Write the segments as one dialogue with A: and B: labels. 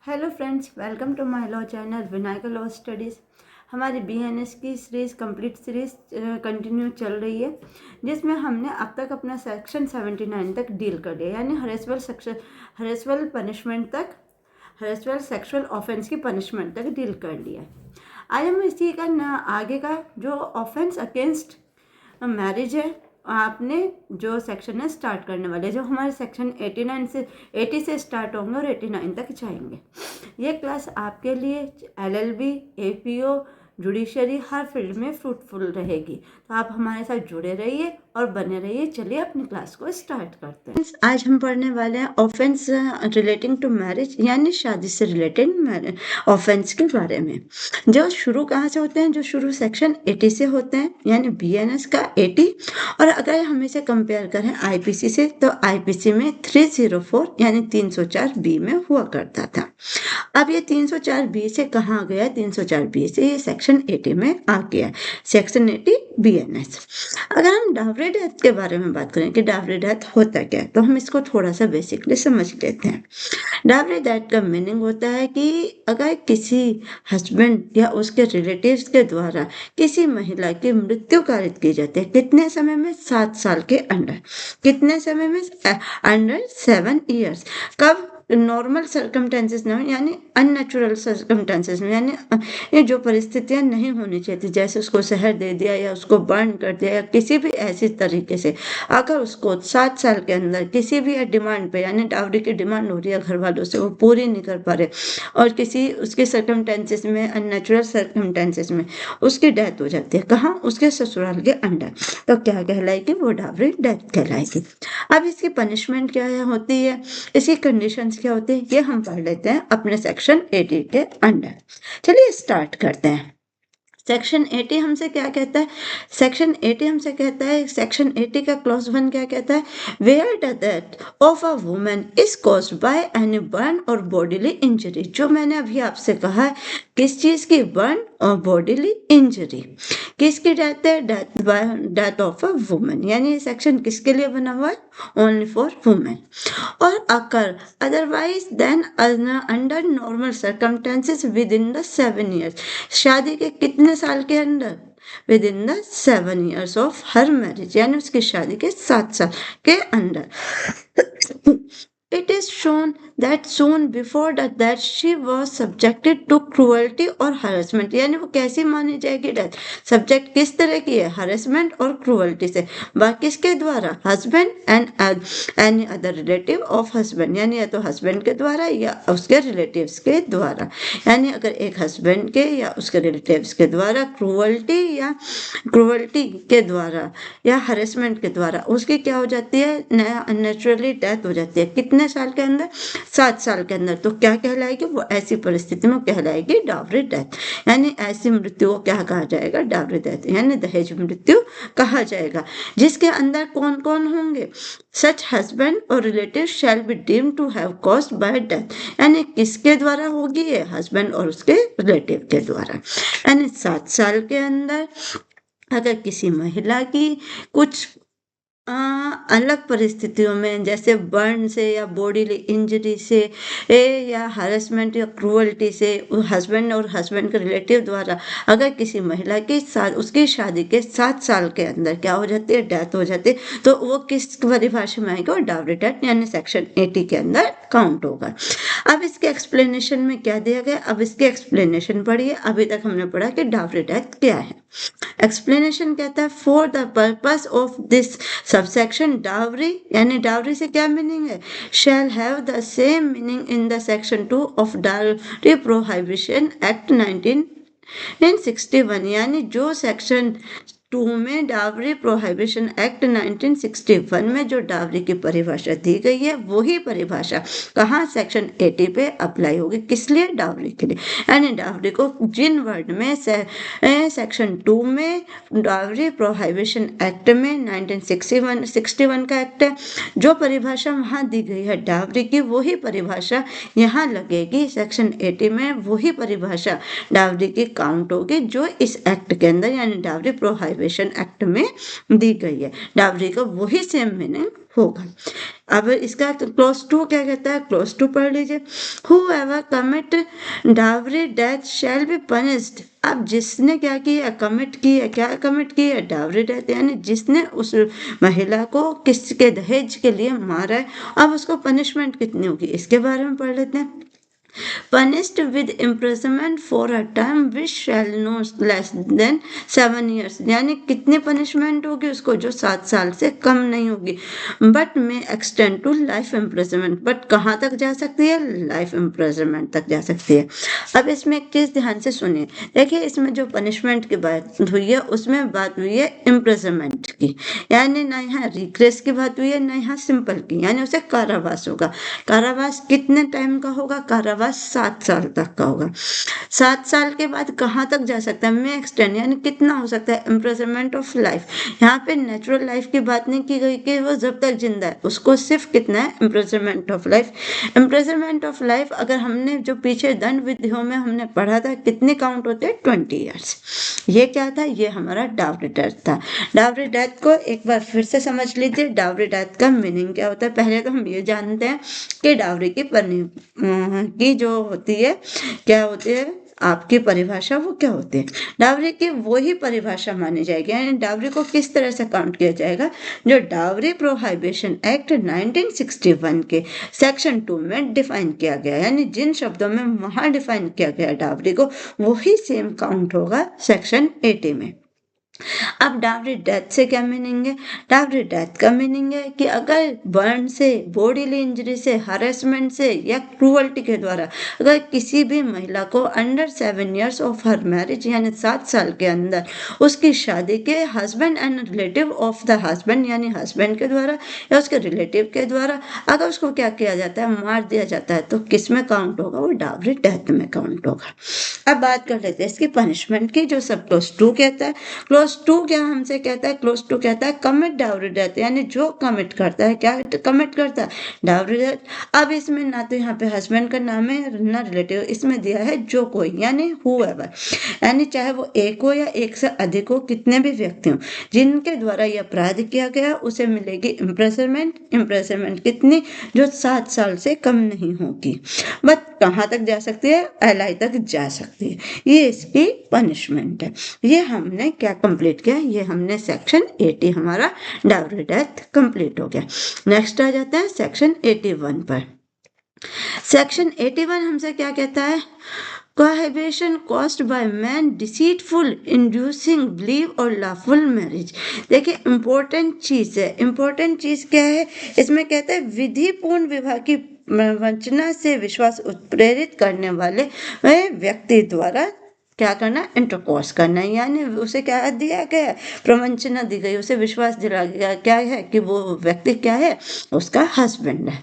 A: Hello friends, welcome to my law channel Vinayak law studies. हमारी BNS की series complete series continue चल रही है, जिसमें हमने अब तक अपना सेक्शन 79 तक डील कर लिया, यानी हरेसफुल पनिशमेंट तक, हरेसफुल सेक्सुअल ऑफेंस की पनिशमेंट तक डील कर लिया है। आज हम इसी का आगे का जो ऑफेंस अगेंस्ट मैरिज है, आपने जो सेक्शन है स्टार्ट करने वाले, जो हमारे सेक्शन 80 से स्टार्ट होंगे और 89 तक जाएंगे। ये क्लास आपके लिए एलएलबी, एपीओ, जुडिशरी हर फील्ड में फ्रूटफुल रहेगी, तो आप हमारे साथ जुड़े रहिए और बने रहिए। चलिए अपनी क्लास को स्टार्ट करते हैं। आज हम पढ़ने वाले हैं ऑफेंस रिलेटिंग टू मैरिज, यानी शादी से रिलेटेड ऑफेंस के बारे में। जो शुरू कहाँ से होते हैं? जो शुरू सेक्शन 80 से होते हैं, यानी बीएनएस का 80। और अगर हम इसे कंपेयर करें आईपीसी से, तो आईपीसी में 304 यानी 304 बी में हुआ करता था। अब ये 304 बी से कहाँ गया? 304 बी से ये सेक्शन 80 में आ गया, सेक्शन 80 बीएनएस। अगर हम डावरी डेथ के बारे में बात करें कि डावरी डेथ होता क्या है, तो हम इसको थोड़ा सा बेसिकली समझ लेते हैं। डावरी डेथ का मीनिंग होता है कि अगर किसी हस्बैंड या उसके रिलेटिव्स के द्वारा किसी महिला की मृत्यु कारित की जाती है, कितने समय में? 7 साल के अंडर। कितने समय में? Under 7 years. कब? नॉर्मल सर्कमटेंसेस में, यानी अननेचुरल सर्कमटेंसेस में, यानी ये जो परिस्थितियां नहीं होनी चाहिए थी, जैसे उसको जहर दे दिया या उसको बर्न कर दिया या किसी भी ऐसी तरीके से, अगर उसको 7 साल के अंदर किसी भी डिमांड पे, यानी डावरी की डिमांड हो रही है घर वालों से, वो पूरी नहीं कर पा रहे और किसी उसके सर्कमटेंसेस में, अननेचुरल सर्कमटेंसेस में उसकी डेथ हो जाती है, कहाँ? उसके ससुराल के अंडर, तो क्या कहलाएगी? वो डावरी डेथ कहलाएगी। अब इसकी पनिशमेंट क्या होती है, इसकी कंडीशंस क्या होती है, ये हम पढ़ लेते हैं अपने सेक्शन 80 के अंडर। चलिए स्टार्ट करते हैं। सेक्शन 80 हमसे क्या कहता है? सेक्शन 80 हमसे कहता है, सेक्शन 80 का क्लॉज 1 क्या कहता है? Where the death of a woman is caused by any burn और बॉडीली इंजरी। जो मैंने अभी आपसे कहा है, किस चीज की? बर्न और बॉडीली इंजरी। किसकी डेथ है? Death of a woman. यानी ये सेक्शन किसके लिए बना हुआ है? Only for women. और occur otherwise than under normal circumstances within the 7 years. शादी के कितने साल के अंदर? Within the 7 years of her marriage, यानी उसकी शादी के 7 साल के अंदर। It is shown that soon before that she was subjected to cruelty और harassment। यानी वो कैसी मानी जाएगी डेथ? सब्जेक्ट किस तरह की है? हरेसमेंट और क्रूअल्टी से। किसके द्वारा? Husband and any other relative of husband, यानी या तो हस्बैंड के द्वारा या उसके रिलेटिव्स के द्वारा। यानी अगर एक हस्बैंड के या उसके रिलेटिव्स के द्वारा क्रूअल्टी के द्वारा या हरेसमेंट के द्वारा उसकी क्या हो जाती है? अननेचुरली डेथ हो जाती है। कितने साल के अंदर? 7 साल के अंदर। तो क्या कहलाएगी? वो ऐसी परिस्थिति में कहलाएगी डावरी डेथ। यानी ऐसी मृत्यु को क्या कहा जाएगा? डावरी डेथ, यानी दहेज मृत्यु कहा जाएगा। जिसके अंदर कौन कौन होंगे? सच हस्बैंड और relative shall be deemed to have caused by death. यानी किसके द्वारा होगी ये? हस्बैंड और उसके रिलेटिव के द्वारा। यानी 7 साल के अंदर अगर किसी महिला की कुछ अलग परिस्थितियों में, जैसे बर्न से या बॉडीली इंजरी से या हरेसमेंट या क्रूअल्टी से, हस्बैंड और हस्बैंड के रिलेटिव द्वारा अगर किसी महिला के साथ उसकी शादी के 7 साल के अंदर क्या हो जाती है? डेथ हो जाती है, तो वो किस परिभाषा में आएगा? डावरी डेथ, यानी सेक्शन 80 के अंदर काउंट होगा। अब इसके एक्सप्लेनेशन में क्या दिया गया? अब इसके एक्सप्लेनेशन पढ़िए। अभी तक हमने पढ़ा कि डावरी डेथ क्या है। एक्सप्लेनेशन कहता है, for the purpose of this subsection dowry, यानी डावरी से क्या मीनिंग है? Shall have the same meaning in the section 2 of dowry prohibition act 1961। यानी जो सेक्शन 2 में डावरी प्रोहिबिशन एक्ट 1961 में जो डावरी की परिभाषा दी गई है, वही परिभाषा कहाँ? सेक्शन 80 पे अप्लाई होगी। किस लिए? डावरी के लिए। यानी डावरी को जिन वर्ड में सेक्शन 2 में डावरी प्रोहिबिशन एक्ट में 1961 का एक्ट है, जो परिभाषा वहाँ दी गई है डावरी की, वही परिभाषा यहाँ लगेगी सेक्शन 80 में। वही परिभाषा डावरी की काउंट होगी जो इस एक्ट के अंदर, यानी डावरी प्रोहिबिशन प्रोहिबिशन एक्ट में दी गई है। डावरी का वही सेम मीनिंग होगा। अब इसका क्लोज 2 क्या कहता है, क्लोज 2 पढ़ लीजिए। Whoever commit dowry death shall be punished। अब जिसने क्या किया, कमिट किया, क्या कमिट किया, डावरी डेथ, यानी जिसने उस महिला को किसके दहेज के लिए मारा है, अब उसको पनिशमेंट कितनी होगी इसके बारे में पढ़ लेते हैं। punished with imprisonment for a term which shall not less than 7 years। यानी कितनी पनिशमेंट होगी उसको, जो 7 साल से कम नहीं होगी। But may extend to life imprisonment, but कहाँ तक जा सकती है, लाइफ इम्प्रिजनमेंट तक जा सकती है। अब इसमें एक चीज़ ध्यान से सुनिए, देखिए इसमें जो पनिशमेंट की बात हुई है उसमें बात हुई है इम्प्रिजनमेंट की, यानी ना यहाँ रिक्रेस की बात हुई है ना यहाँ सिंपल की, यानी उसे कारावास होगा। कारावास कितने टाइम का होगा, कारावास 7 साल तक का होगा। 7 साल के बाद कहाँ तक जा सकता है, में एक्सटेंड, यानी कितना हो सकता है, इम्प्रिजनमेंट ऑफ लाइफ। यहाँ पे नेचुरल लाइफ की बात नहीं की गई कि वो जब तक जिंदा है, उसको सिर्फ कितना है, imprisonment of life. Imprisonment of life अगर हमने जो पीछे दंड विधियों में हमने पढ़ा था कितने काउंट होते हैं, 20 ईयर्स। ये क्या था, ये हमारा डावरी डेथ था। डावरी डेथ को एक बार फिर से समझ लीजिए, डावरी डेथ का मीनिंग क्या होता है। पहले तो हम ये जानते हैं कि डावरी की जो होती है, क्या होती है आपकी परिभाषा, वो क्या होती है। डावरी की वही परिभाषा मानी जाएगी, यानी डावरी को किस तरह से काउंट किया जाएगा, जो डावरी प्रोहिबिशन एक्ट 1961 के सेक्शन 2 में डिफाइन किया गया, यानी जिन शब्दों में वहां डिफाइन किया गया डावरी को, वही सेम काउंट होगा सेक्शन 80 में। अब डावरी डेथ से क्या मीनिंग है, डावरी डेथ का मीनिंग है कि अगर बर्न से, बॉडीली इंजरी से, हरेसमेंट से या क्रूअल्टी के द्वारा अगर किसी भी महिला को under 7 years of her marriage, यानी 7 साल के अंदर उसकी शादी के husband and relative of the husband, यानी हस्बैंड के द्वारा या उसके रिलेटिव के द्वारा अगर उसको क्या किया जाता है, मार दिया जाता है, तो किस में काउंट होगा, वो डावरी डेथ में काउंट होगा। अब बात कर लेते हैं इसकी पनिशमेंट की, जो सब क्लोज 2 कहता है। क्लोज 2 क्या हमसे कहता है, क्लोज 2 कहता है कमिट डावरी डेथ, यानी जो कमिट करता है, क्या कमिट करता है, डावरी डेथ। अब इसमें ना तो यहाँ पे हस्बैंड का नाम है ना रिलेटिव, इसमें दिया है जो कोई, यानी हूएवर, यानी चाहे वो एक हो या एक से अधिक हो, कितने भी व्यक्ति हो जिनके द्वारा यह अपराध किया गया, उसे मिलेगी इम्प्रिजनमेंट। इम्प्रिजनमेंट कितनी, जो 7 साल से कम नहीं होगी। बट कहाँ तक जा सकती है, एलआई तक जा सकती है। ये इसकी पनिशमेंट है। ये हमने क्या कंप्लीट किया, ये हमने सेक्शन 80 हमारा डावरी डेथ कंप्लीट हो गया। नेक्स्ट आ जाता है सेक्शन 81 पर। सेक्शन 81 हमसे क्या कहता है, cohabitation caused by man deceitful inducing believe और lawful marriage। देखिए इंपॉर्टेंट चीज है, इंपॉर्टेंट चीज क्या है इसमें, कहता है विधि पूर्ण विवाह की वंचना से विश्वास उत्प्रेरित करने वाले व्यक्ति द्वारा क्या करना, इंटरकोर्स करना, यानी उसे क्या दिया गया, प्रवंचना दी गई, उसे विश्वास दिलाया गया, क्या है कि वो व्यक्ति क्या है, उसका हस्बैंड है।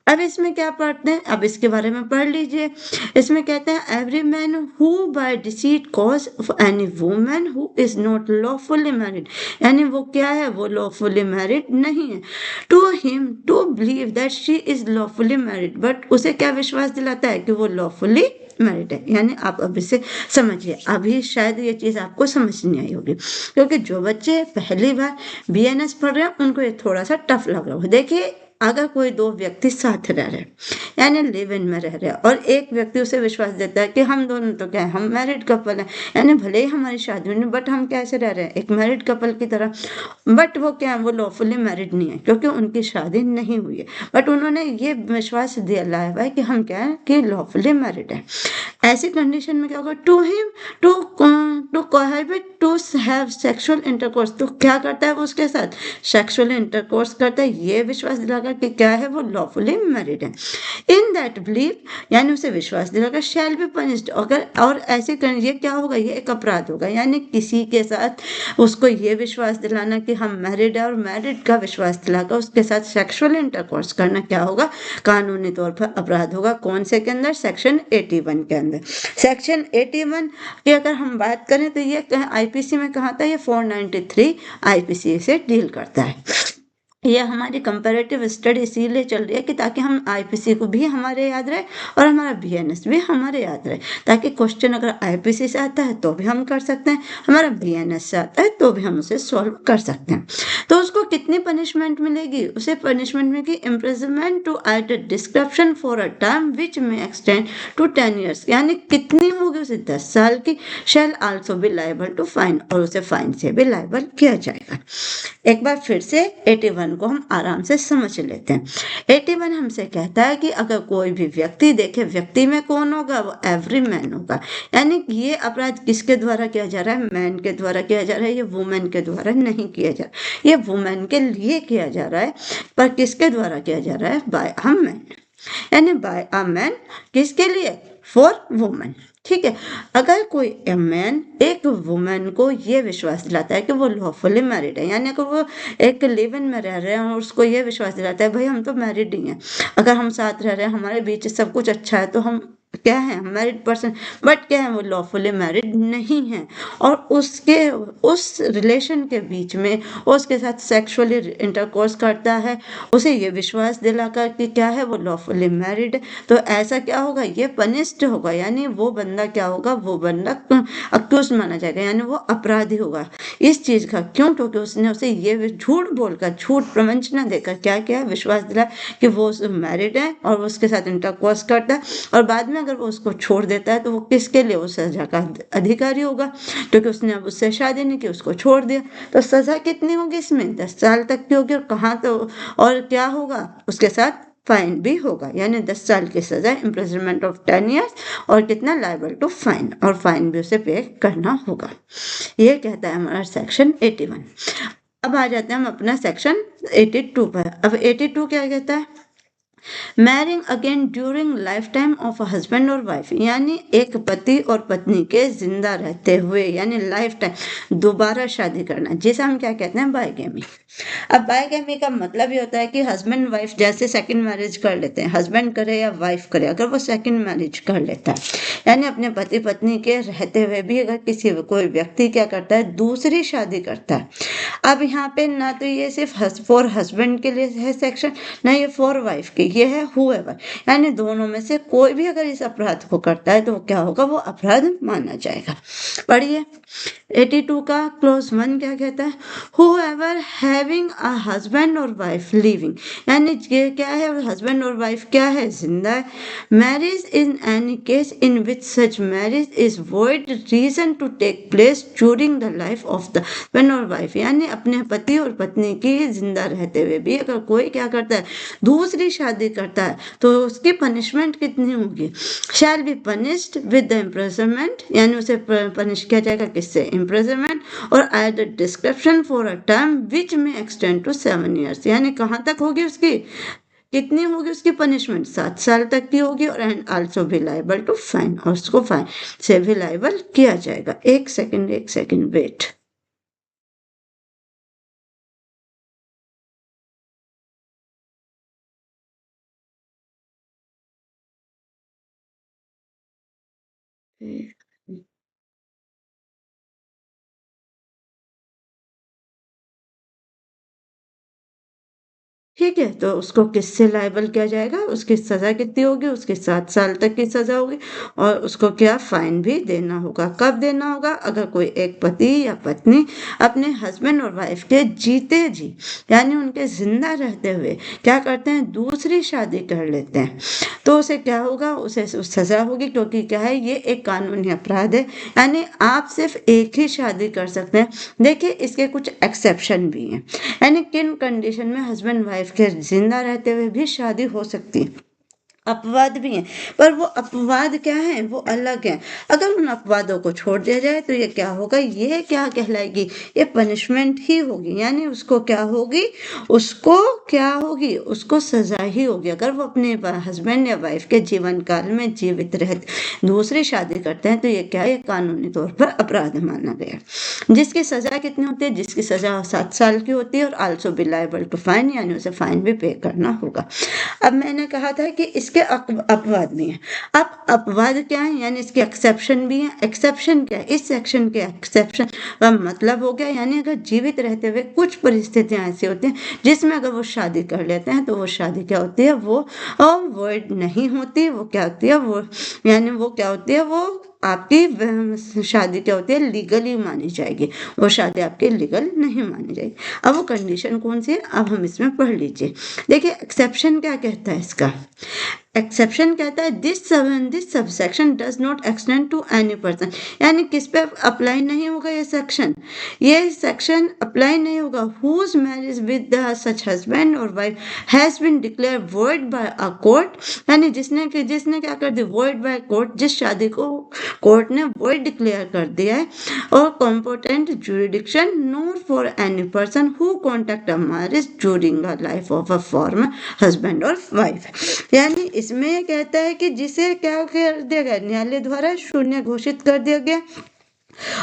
A: अब इसमें क्या पढ़ते हैं, अब इसके बारे में पढ़ लीजिए। इसमें कहते हैं every man who by deceit cause any woman who is not lawfully married, यानी वो क्या है, वो लॉफुली मैरिड नहीं है, to him to believe that she is lawfully married, but उसे क्या विश्वास दिलाता है कि वो लॉफुली मैरिड है। यानी आप अब इसे समझिए, अभी शायद ये चीज़ आपको समझ नहीं आई होगी, क्योंकि जो बच्चे पहली बार बीएनएस पढ़ रहे हैं उनको ये थोड़ा सा टफ लग रहा है। देखिए अगर कोई 2 व्यक्ति साथ रह रहे यानी लिव इन में रह रहे और एक व्यक्ति उसे विश्वास देता है कि हम दोनों तो क्या है, हम मैरिड कपल हैं, यानी भले ही हमारी शादी नहीं, बट हम कैसे रह रहे हैं, एक मैरिड कपल की तरह। बट वो क्या है, वो लॉफुली मैरिड नहीं है क्योंकि उनकी शादी नहीं हुई है, बट उन्होंने ये विश्वास दिलाया हुआ है कि हम क्या है कि लॉफुली मैरिड है। ऐसी कंडीशन में क्या होगा, to him to cohabit to have sexual intercourse, तो क्या करता है वो उसके साथ सेक्सुअल इंटरकोर्स करता है, ये विश्वास दिलाकर कि क्या है, वो लॉफुली मैरिड है। इन दैट बिलीव, यानी उसे विश्वास दिलाकर शैल बी पनिश्ड, अगर और ऐसे करने, ये क्या होगा, ये एक अपराध होगा, यानी किसी के साथ उसको ये विश्वास दिलाना कि हम मैरिड है और मैरिड का विश्वास दिलाकर उसके साथ सेक्सुअल इंटरकोर्स करना क्या होगा, कानूनी तौर पर अपराध होगा। कौन से के अंदर, सेक्शन 81 के अंदर। सेक्शन 81 की अगर हम बात करें तो ये आईपीसी में कहा था, ये 493 आईपीसी से डील करता है। ये हमारी कंपैरेटिव स्टडी इसीलिए चल रही है कि ताकि हम आईपीसी को भी हमारे याद रहे और हमारा बीएनएस भी हमारे याद रहे, ताकि क्वेश्चन अगर आईपीसी से आता है तो भी हम कर सकते हैं, हमारा बीएनएस से आता है तो भी हम उसे सॉल्व कर सकते हैं। तो उसको कितनी पनिशमेंट मिलेगी? उसे पनिशमेंट मिलेगी imprisonment to either description for a term which may extend to 10 years. यानी कितनी होगी? उसे 10 साल की। Shall also be liable to fine, और उसे फाइन से भी लाइबल किया जाएगा। एक बार फिर से 81 को हम आराम से समझ लेते हैं। 81 हमसे कहता है कि अगर कोई भी व्यक्ति देखे, व्यक्ति में कौन होगा? वो एवरी मैन होगा। यानी कि ये अपराध किसके द्वारा किया जा रहा है? मैन के द्वारा किया जा रहा है, ये वुमेन के द्वारा नहीं किया जा रहा। ये वुमेन के लिए किया जा रहा है, पर किसके द्वारा किया जा रहा है? By a man. यानी बाय अ मैन किसके लिए? For women. ठीक है। अगर कोई मैन एक वुमेन को ये विश्वास दिलाता है कि वो लॉफुली मैरिड है, यानी अगर वो एक लिव इन में रह रहे हैं और उसको ये विश्वास दिलाता है भाई हम तो मैरिड ही हैं, अगर हम साथ रह रहे हैं, हमारे बीच सब कुछ अच्छा है, तो हम क्या है? Married person. बट क्या है? वो लॉफुली मैरिड नहीं है, और उसके उस रिलेशन के बीच में उसके साथ सेक्सुअली इंटरकोर्स करता है, उसे ये विश्वास दिलाकर कि क्या है? वो लॉफुली मैरिड है। तो ऐसा क्या होगा? ये पनिश्ड होगा। यानी वो बंदा क्या होगा? वो बंदा अक्यूज माना जाएगा, यानी वो अपराधी होगा इस चीज का। क्यों? क्योंकि उसने उसे ये झूठ बोलकर, झूठ प्रवंचना देकर क्या किया? विश्वास दिला कि वो मैरिड है और वो उसके साथ इंटरकोर्स करता है, और बाद में अगर वो उसको छोड़ देता है तो वो किसके लिए? वो सजा का अधिकारी होगा, क्योंकि उसने अब उससे शादी नहीं की, उसको छोड़ दिया। तो सजा कितनी होगी इसमें? 10 साल तक की होगी। और कहाँ तो, और क्या होगा? उसके साथ फाइन भी होगा, यानी 10 साल की सजा, इम्प्रिजनमेंट ऑफ 10 ईयर्स, और कितना? लाइबल टू फाइन, और फाइन भी उसे पे करना होगा। ये कहता है हमारा सेक्शन 81। अब आ जाते हैं हम अपना सेक्शन 82 पर। अब 82 क्या कहता है? Marrying again during life time of husband और वाइफ, यानी एक पति और पत्नी के जिंदा रहते हुए, यानी लाइफ टाइम दोबारा शादी करना, जिसे हम क्या कहते हैं? बायगेमी। अब बायगेमी का मतलब ये होता है कि हस्बैंड वाइफ जैसे सेकंड मैरिज कर लेते हैं, हस्बैंड करे या वाइफ करे, अगर वो सेकंड मैरिज कर लेता है, यानी अपने पति पत्नी के रहते हुए भी अगर किसी कोई व्यक्ति क्या करता है? दूसरी शादी करता है। अब यहाँ पे ना तो ये सिर्फ फॉर हस्बैंड के लिए है सेक्शन, ना ये फॉर वाइफ के, ये है हुएवर, यानी दोनों में से कोई भी अगर इस अपराध को करता है तो क्या होगा? वो अपराध माना जाएगा। पढ़िए 82 का क्लोज 1 क्या कहता है? हुएवर हैविंग अ हस्बैंड और वाइफ लिविंग, यानी ये क्या है? हस्बैंड और वाइफ क्या है? जिंदा है। Marriage in any case in which such marriage is void reason to take place during the life of the husband और वाइफ, यानी अपने पति और पत्नी की जिंदा रहते हुए भी अगर कोई क्या करता है? दूसरी शादी करता है, तो उसकी पनिशमेंट कितनी होगी? Shall be punished with the imprisonment, यानी उसे पनिश किया जाएगा किससे? इम्प्रिजनमेंट, और एड description for a term which may extend to 7 years, यानी कहाँ तक होगी उसकी? कितनी होगी उसकी पनिशमेंट? 7 साल तक की होगी। और एंड आल्सो भी लाइबल टू फाइन, और उसको फाइन से भी लाइबल किया जाएगा। एक सेकंड वेट। ठीक है, तो उसको किससे लायबल किया जाएगा? उसकी सज़ा कितनी होगी? उसके 7 साल तक की सज़ा होगी, और उसको क्या? फाइन भी देना होगा। कब देना होगा? अगर कोई एक पति या पत्नी अपने हस्बैंड और वाइफ के जीते जी, यानी उनके जिंदा रहते हुए क्या करते हैं? दूसरी शादी कर लेते हैं, तो उसे क्या होगा? उसे सज़ा होगी, क्योंकि क्या है? ये एक कानूनी अपराध है, यानी आप सिर्फ एक ही शादी कर सकते हैं। देखिए इसके कुछ एक्सेप्शन भी हैं, यानी किन कंडीशन में हस्बैंड वाइफ के जिंदा रहते हुए भी शादी हो सकती है। अपवाद भी हैं, पर वो अपवाद क्या है? वो अलग है। अगर उन अपवादों को छोड़ दिया जाए तो ये क्या होगा? ये क्या कहलाएगी? ये पनिशमेंट ही होगी, यानी उसको क्या होगी? उसको क्या होगी? उसको सजा ही होगी। अगर वो अपने हस्बैंड या वाइफ के जीवन काल में जीवित रहते दूसरी शादी करते हैं, तो ये क्या है? कानूनी तौर पर अपराध माना गया। जिसकी सजा कितनी होती है? जिसकी सजा 7 साल की होती है, और also be liable to fine, यानी उसे फाइन भी पे करना होगा। अब मैंने कहा था कि इसके इसके अपवाद भी हैं। अब अपवाद क्या है, यानी इसके एक्सेप्शन भी हैं। एक्सेप्शन क्या है, इस सेक्शन के एक्सेप्शन का मतलब हो गया, यानी अगर जीवित रहते हुए कुछ परिस्थितियां ऐसी होती हैं जिसमें अगर वो शादी कर लेते हैं तो वो शादी क्या होती है, वो वॉइड नहीं होती, वो क्या होती है, वो यानी वो क्या होती है, वो आपकी शादी क्या होती है, लीगली मानी जाएगी, वो शादी आपकी लीगल नहीं मानी जाएगी। अब वो कंडीशन कौन सी है, अब हम इसमें पढ़ लीजिए। देखिए एक्सेप्शन क्या कहता है इसका, एक्सेप्शन कहता है this subsection does not extend to any person, यानी किस पे अप्लाई नहीं होगा ये सेक्शन अप्लाई नहीं होगा whose marriage with such husband और wife has been declared void by a court, यानी जिसने क्या कर दी, वॉइड बाय कोर्ट, जिस शादी को कोर्ट ने वॉइड डिक्लेयर कर दिया है, और competent jurisdiction not for any person who contact a marriage during the life of a former husband और वाइफ, यानी इसमें कहता है कि जिसे क्या कर दिया गया, न्यायालय द्वारा शून्य घोषित कर दिया गया,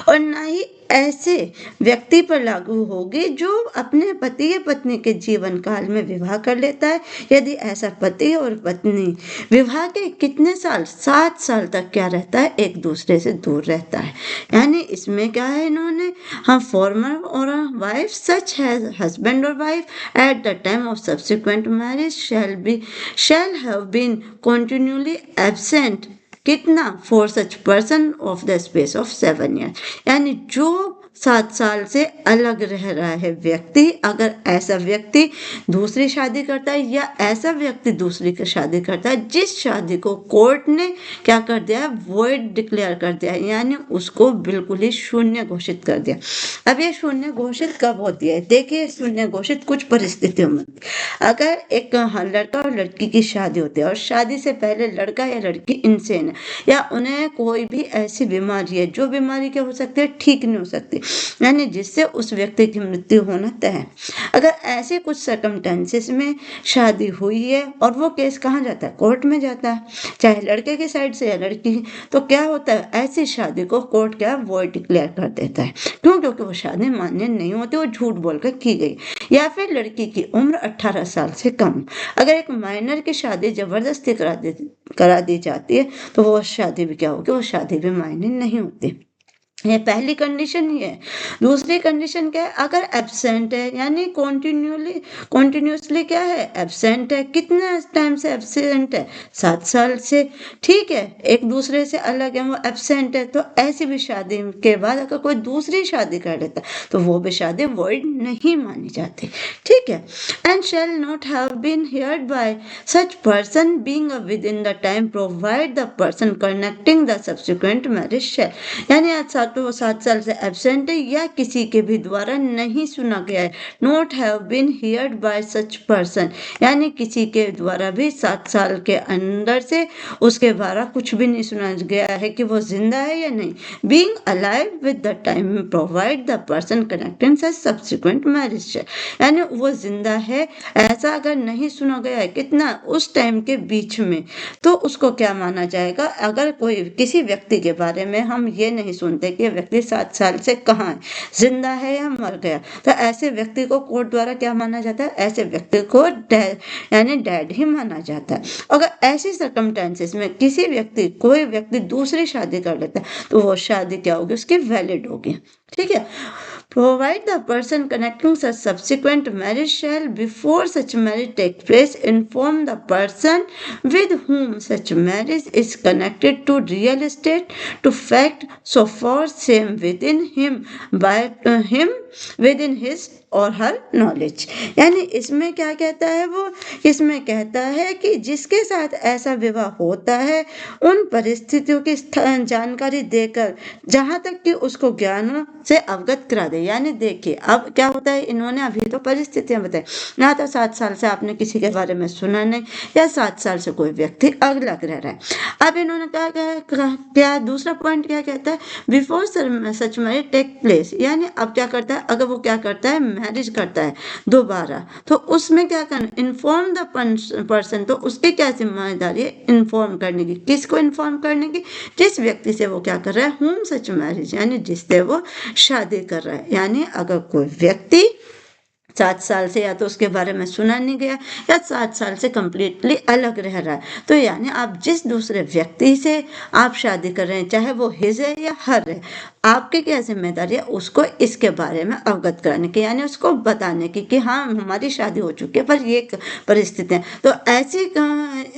A: और ना ही ऐसे व्यक्ति पर लागू होगी जो अपने पति या पत्नी के जीवन काल में विवाह कर लेता है, यदि ऐसा पति और पत्नी विवाह के कितने साल, 7 साल तक क्या रहता है, एक दूसरे से दूर रहता है। यानी इसमें क्या है, इन्होंने हम फॉर्मर और वाइफ सच है हस्बैंड और wife at the time of subsequent marriage shall have been continuously absent कितना, for such person of the space of 7 year, यानी जो 7 साल से अलग रह रहा है व्यक्ति, अगर ऐसा व्यक्ति दूसरी शादी करता है या ऐसा व्यक्ति दूसरी की शादी करता है जिस शादी को कोर्ट ने क्या कर दिया है, वॉइड डिक्लेयर कर दिया है, यानी उसको बिल्कुल ही शून्य घोषित कर दिया। अब ये शून्य घोषित कब होती है, देखिए शून्य घोषित कुछ परिस्थितियों में, अगर एक लड़का और लड़की की शादी होती है और शादी से पहले लड़का या लड़की इंसेन है या उन्हें कोई भी ऐसी बीमारी है जो बीमारी क्या हो सकती है, ठीक नहीं हो सकती, यानी जिससे उस व्यक्ति की मृत्यु होना तय है। अगर ऐसे कुछ सर्कमस्टेंसेस में शादी हुई है और वो केस कहाँ जाता है, कोर्ट में जाता है, चाहे लड़के की साइड से या लड़की, तो क्या होता है, ऐसी शादी को कोर्ट क्या वॉइड डिक्लेयर कर देता है। क्यों, क्योंकि वो शादी मान्य नहीं होती, वो झूठ बोलकर की गई, या फिर लड़की की उम्र 18 साल से कम। अगर एक माइनर की शादी जबरदस्ती करा दी जाती है तो वो शादी भी क्या होगी, वो शादी भी मायने नहीं होती। ये पहली कंडीशन ही है। दूसरी कंडीशन क्या है, अगर एब्सेंट है, यानी कॉन्टिन्यूसली क्या है, एब्सेंट है, कितने टाइम से एब्सेंट है, 7 साल से, ठीक है, एक दूसरे से अलग है, वो एब्सेंट है, तो ऐसी भी शादी के बाद अगर कोई दूसरी शादी कर लेता तो वो भी शादी वॉइड नहीं मानी जाती, ठीक है। And shall not have been heard by such person being within the time provide the person connecting the subsequent marriage shall, यानी आज तो वो 7 साल से एब्सेंट है या किसी के भी द्वारा नहीं सुना गया है, not have been heard by such person, यानी किसी के द्वारा भी 7 साल के अंदर से उसके द्वारा कुछ भी नहीं सुना गया है कि वो जिंदा है या नहीं, being alive with the time provide the person connecting such subsequent marriage, यानी वो जिंदा है ऐसा अगर नहीं सुना गया है, कितना, उस टाइम के बीच में, तो उसको क्या माना जाएगा, अगर कोई किसी व्यक्ति के बारे में हम ये नहीं सुनते कि व्यक्ति 7 साल से कहाँ है, जिंदा है या मर गया, तो ऐसे व्यक्ति को कोर्ट द्वारा क्या माना जाता है, ऐसे व्यक्ति को यानी डेड ही माना जाता है। अगर ऐसी सर्कमस्टेंसेस में कोई व्यक्ति दूसरी शादी कर लेता है तो वो शादी क्या होगी, उसकी वैलिड होगी, ठीक है। Provide the person connecting such subsequent marriage shall, before such marriage takes place, inform the person with whom such marriage is connected to real estate, to fact, so far same within him by him within his और हर knowledge, यानी इसमें क्या कहता है, वो इसमें कहता है कि जिसके साथ ऐसा विवाह होता है उन परिस्थितियों की जानकारी देकर जहाँ तक कि उसको ज्ञान से अवगत करा दे। यानी देखिए अब क्या होता है, इन्होंने अभी तो परिस्थितियां बताई, ना तो 7 साल से आपने किसी के बारे में सुना नहीं, या 7 साल से कोई व्यक्ति अलग रह रहा है। अब इन्होंने क्या दूसरा पॉइंट क्या कहता है, before such marriage take place, यानी अब क्या करता है, अगर वो क्या करता है, मैरिज करता है दोबारा, तो उसमें क्या करना, इन्फॉर्म द पर्सन, तो उसकी क्या जिम्मेदारी है, इन्फॉर्म करने की, किसको इन्फॉर्म करने की, जिस व्यक्ति से वो क्या कर रहा है, होम सच मैरिज, यानी जिससे वो शादी कर रहा है। यानी अगर कोई व्यक्ति 7 साल से या तो उसके बारे में सुना नहीं गया या 7 साल से कंप्लीटली अलग रह रहा है। तो यानी आप जिस दूसरे व्यक्ति से आप शादी कर रहे हैं, चाहे वो हिज है या हर है, आपकी क्या जिम्मेदारी है उसको इसके बारे में अवगत कराने की, यानी उसको बताने की कि हाँ हमारी शादी हो चुकी है पर ये परिस्थिति है। तो ऐसी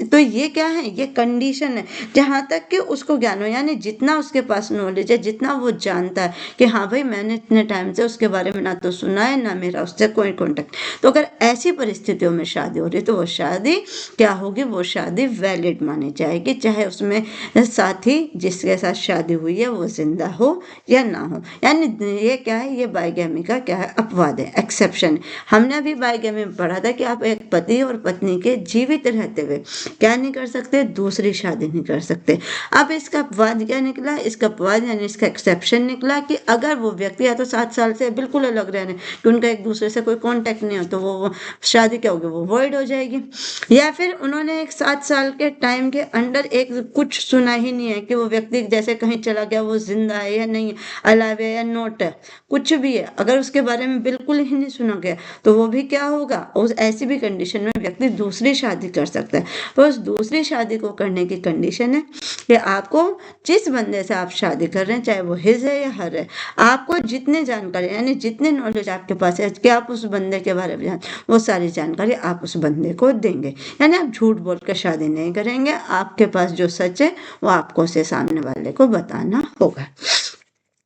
A: तो ये क्या है, ये कंडीशन है जहाँ तक कि उसको ज्ञान हो, यानी जितना उसके पास नॉलेज है, जितना वो जानता है कि हाँ भाई मैंने इतने टाइम से उसके बारे में ना तो सुना है ना मेरा उससे कोई कॉन्टेक्ट। तो अगर ऐसी परिस्थितियों में शादी हो रही तो वो शादी क्या होगी, वो शादी वैलिड मानी जाएगी, चाहे उसमें साथी जिसके साथ शादी हुई है वो जिंदा हो या ना हो। यानी ये क्या है, ये बाइगैमी का क्या है, अपवाद है, एक्सेप्शन। हमने अभी बाइगैमी में पढ़ा था कि आप एक पति और पत्नी के जीवित रहते हुए क्या नहीं कर सकते, दूसरी शादी नहीं कर सकते। अब इसका अपवाद क्या निकला, इसका अपवाद यानी इसका एक्सेप्शन निकला कि अगर वो व्यक्ति या तो 7 साल से बिल्कुल अलग रह रहे हैं कि उनका एक दूसरे से कोई कांटेक्ट नहीं हो, तो वो शादी क्या होगी, वो वॉइड हो जाएगी। या फिर उन्होंने एक 7 साल के टाइम के अंडर एक कुछ सुना ही नहीं है कि वो व्यक्ति जैसे कहीं चला गया, वो जिंदा है या नहीं, अलाइव है या नॉट है, कुछ भी है, अगर उसके बारे में बिल्कुल ही नहीं सुना गया तो वो भी क्या होगा, उस ऐसी भी कंडीशन में व्यक्ति दूसरी शादी कर सकता है। तो उस दूसरी शादी को करने की कंडीशन है कि आपको जिस बंदे से आप शादी कर रहे हैं, चाहे वो हिज है या हर है, आपको जितने जानकारी यानी जितने नॉलेज आपके पास है कि आप उस बंदे के बारे में जान, वो सारी जानकारी आप उस बंदे को देंगे। यानी आप झूठ बोल कर शादी नहीं करेंगे, आपके पास जो सच है वो आपको उसे सामने वाले को बताना होगा।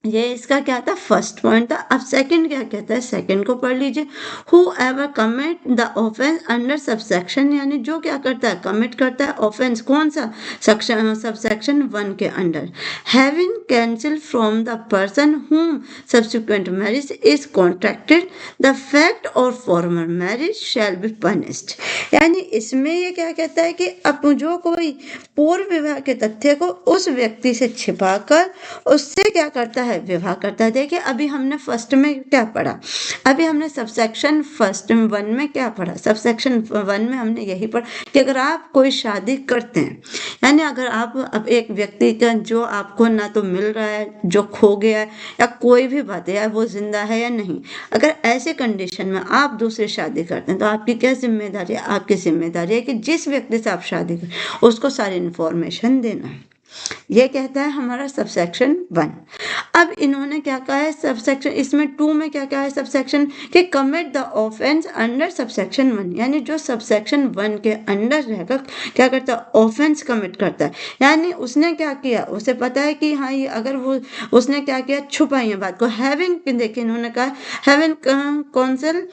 A: ये इसका क्या था, फर्स्ट पॉइंट था। अब सेकंड क्या कहता है, सेकंड को पढ़ लीजिए। whoever commit the offense under subsection, यानी जो क्या करता है, कमिट करता है ऑफेंस, कौन सा, सबसेक्शन 1 के under, having cancelled from the person whom subsequent marriage is contracted, the fact or former marriage shall be punished। यानी इसमें ये क्या कहता है कि अब जो कोई पूर्व विवाह के तथ्य को उस व्यक्ति से छिपाकर उससे क्या करता है, विवाह करता है। देखिए अभी हमने फर्स्ट में क्या पढ़ा, अभी हमने सबसेक्शन फर्स्ट 1 में क्या पढ़ा, सबसेक्शन 1 में हमने यही पढ़ा कि अगर आप कोई शादी करते हैं, यानी अगर आप अब एक व्यक्ति का जो आपको ना तो मिल रहा है, जो खो गया है, या कोई भी बात है, या वो जिंदा है या नहीं, अगर ऐसे कंडीशन में आप दूसरी शादी करते हैं तो आपकी क्या जिम्मेदारी है, आपकी जिम्मेदारी है कि जिस व्यक्ति से आप शादी करें उसको सारी इंफॉर्मेशन देना है। ये कहता है हमारा सबसेक्शन 1। अब इन्होंने क्या कहा है सबसेक्शन, इसमें 2 में क्या कहा है सबसेक्शन, कि commit the offence under subsection 1, यानी जो सबसेक्शन 1 के अंडर रहकर क्या करता है, ऑफेंस कमिट करता है। यानी उसने क्या किया, उसे पता है कि हाँ ये अगर वो उसने क्या किया, छुपाई है बात को, हैविंग, देखिए इन्होंने कहा having council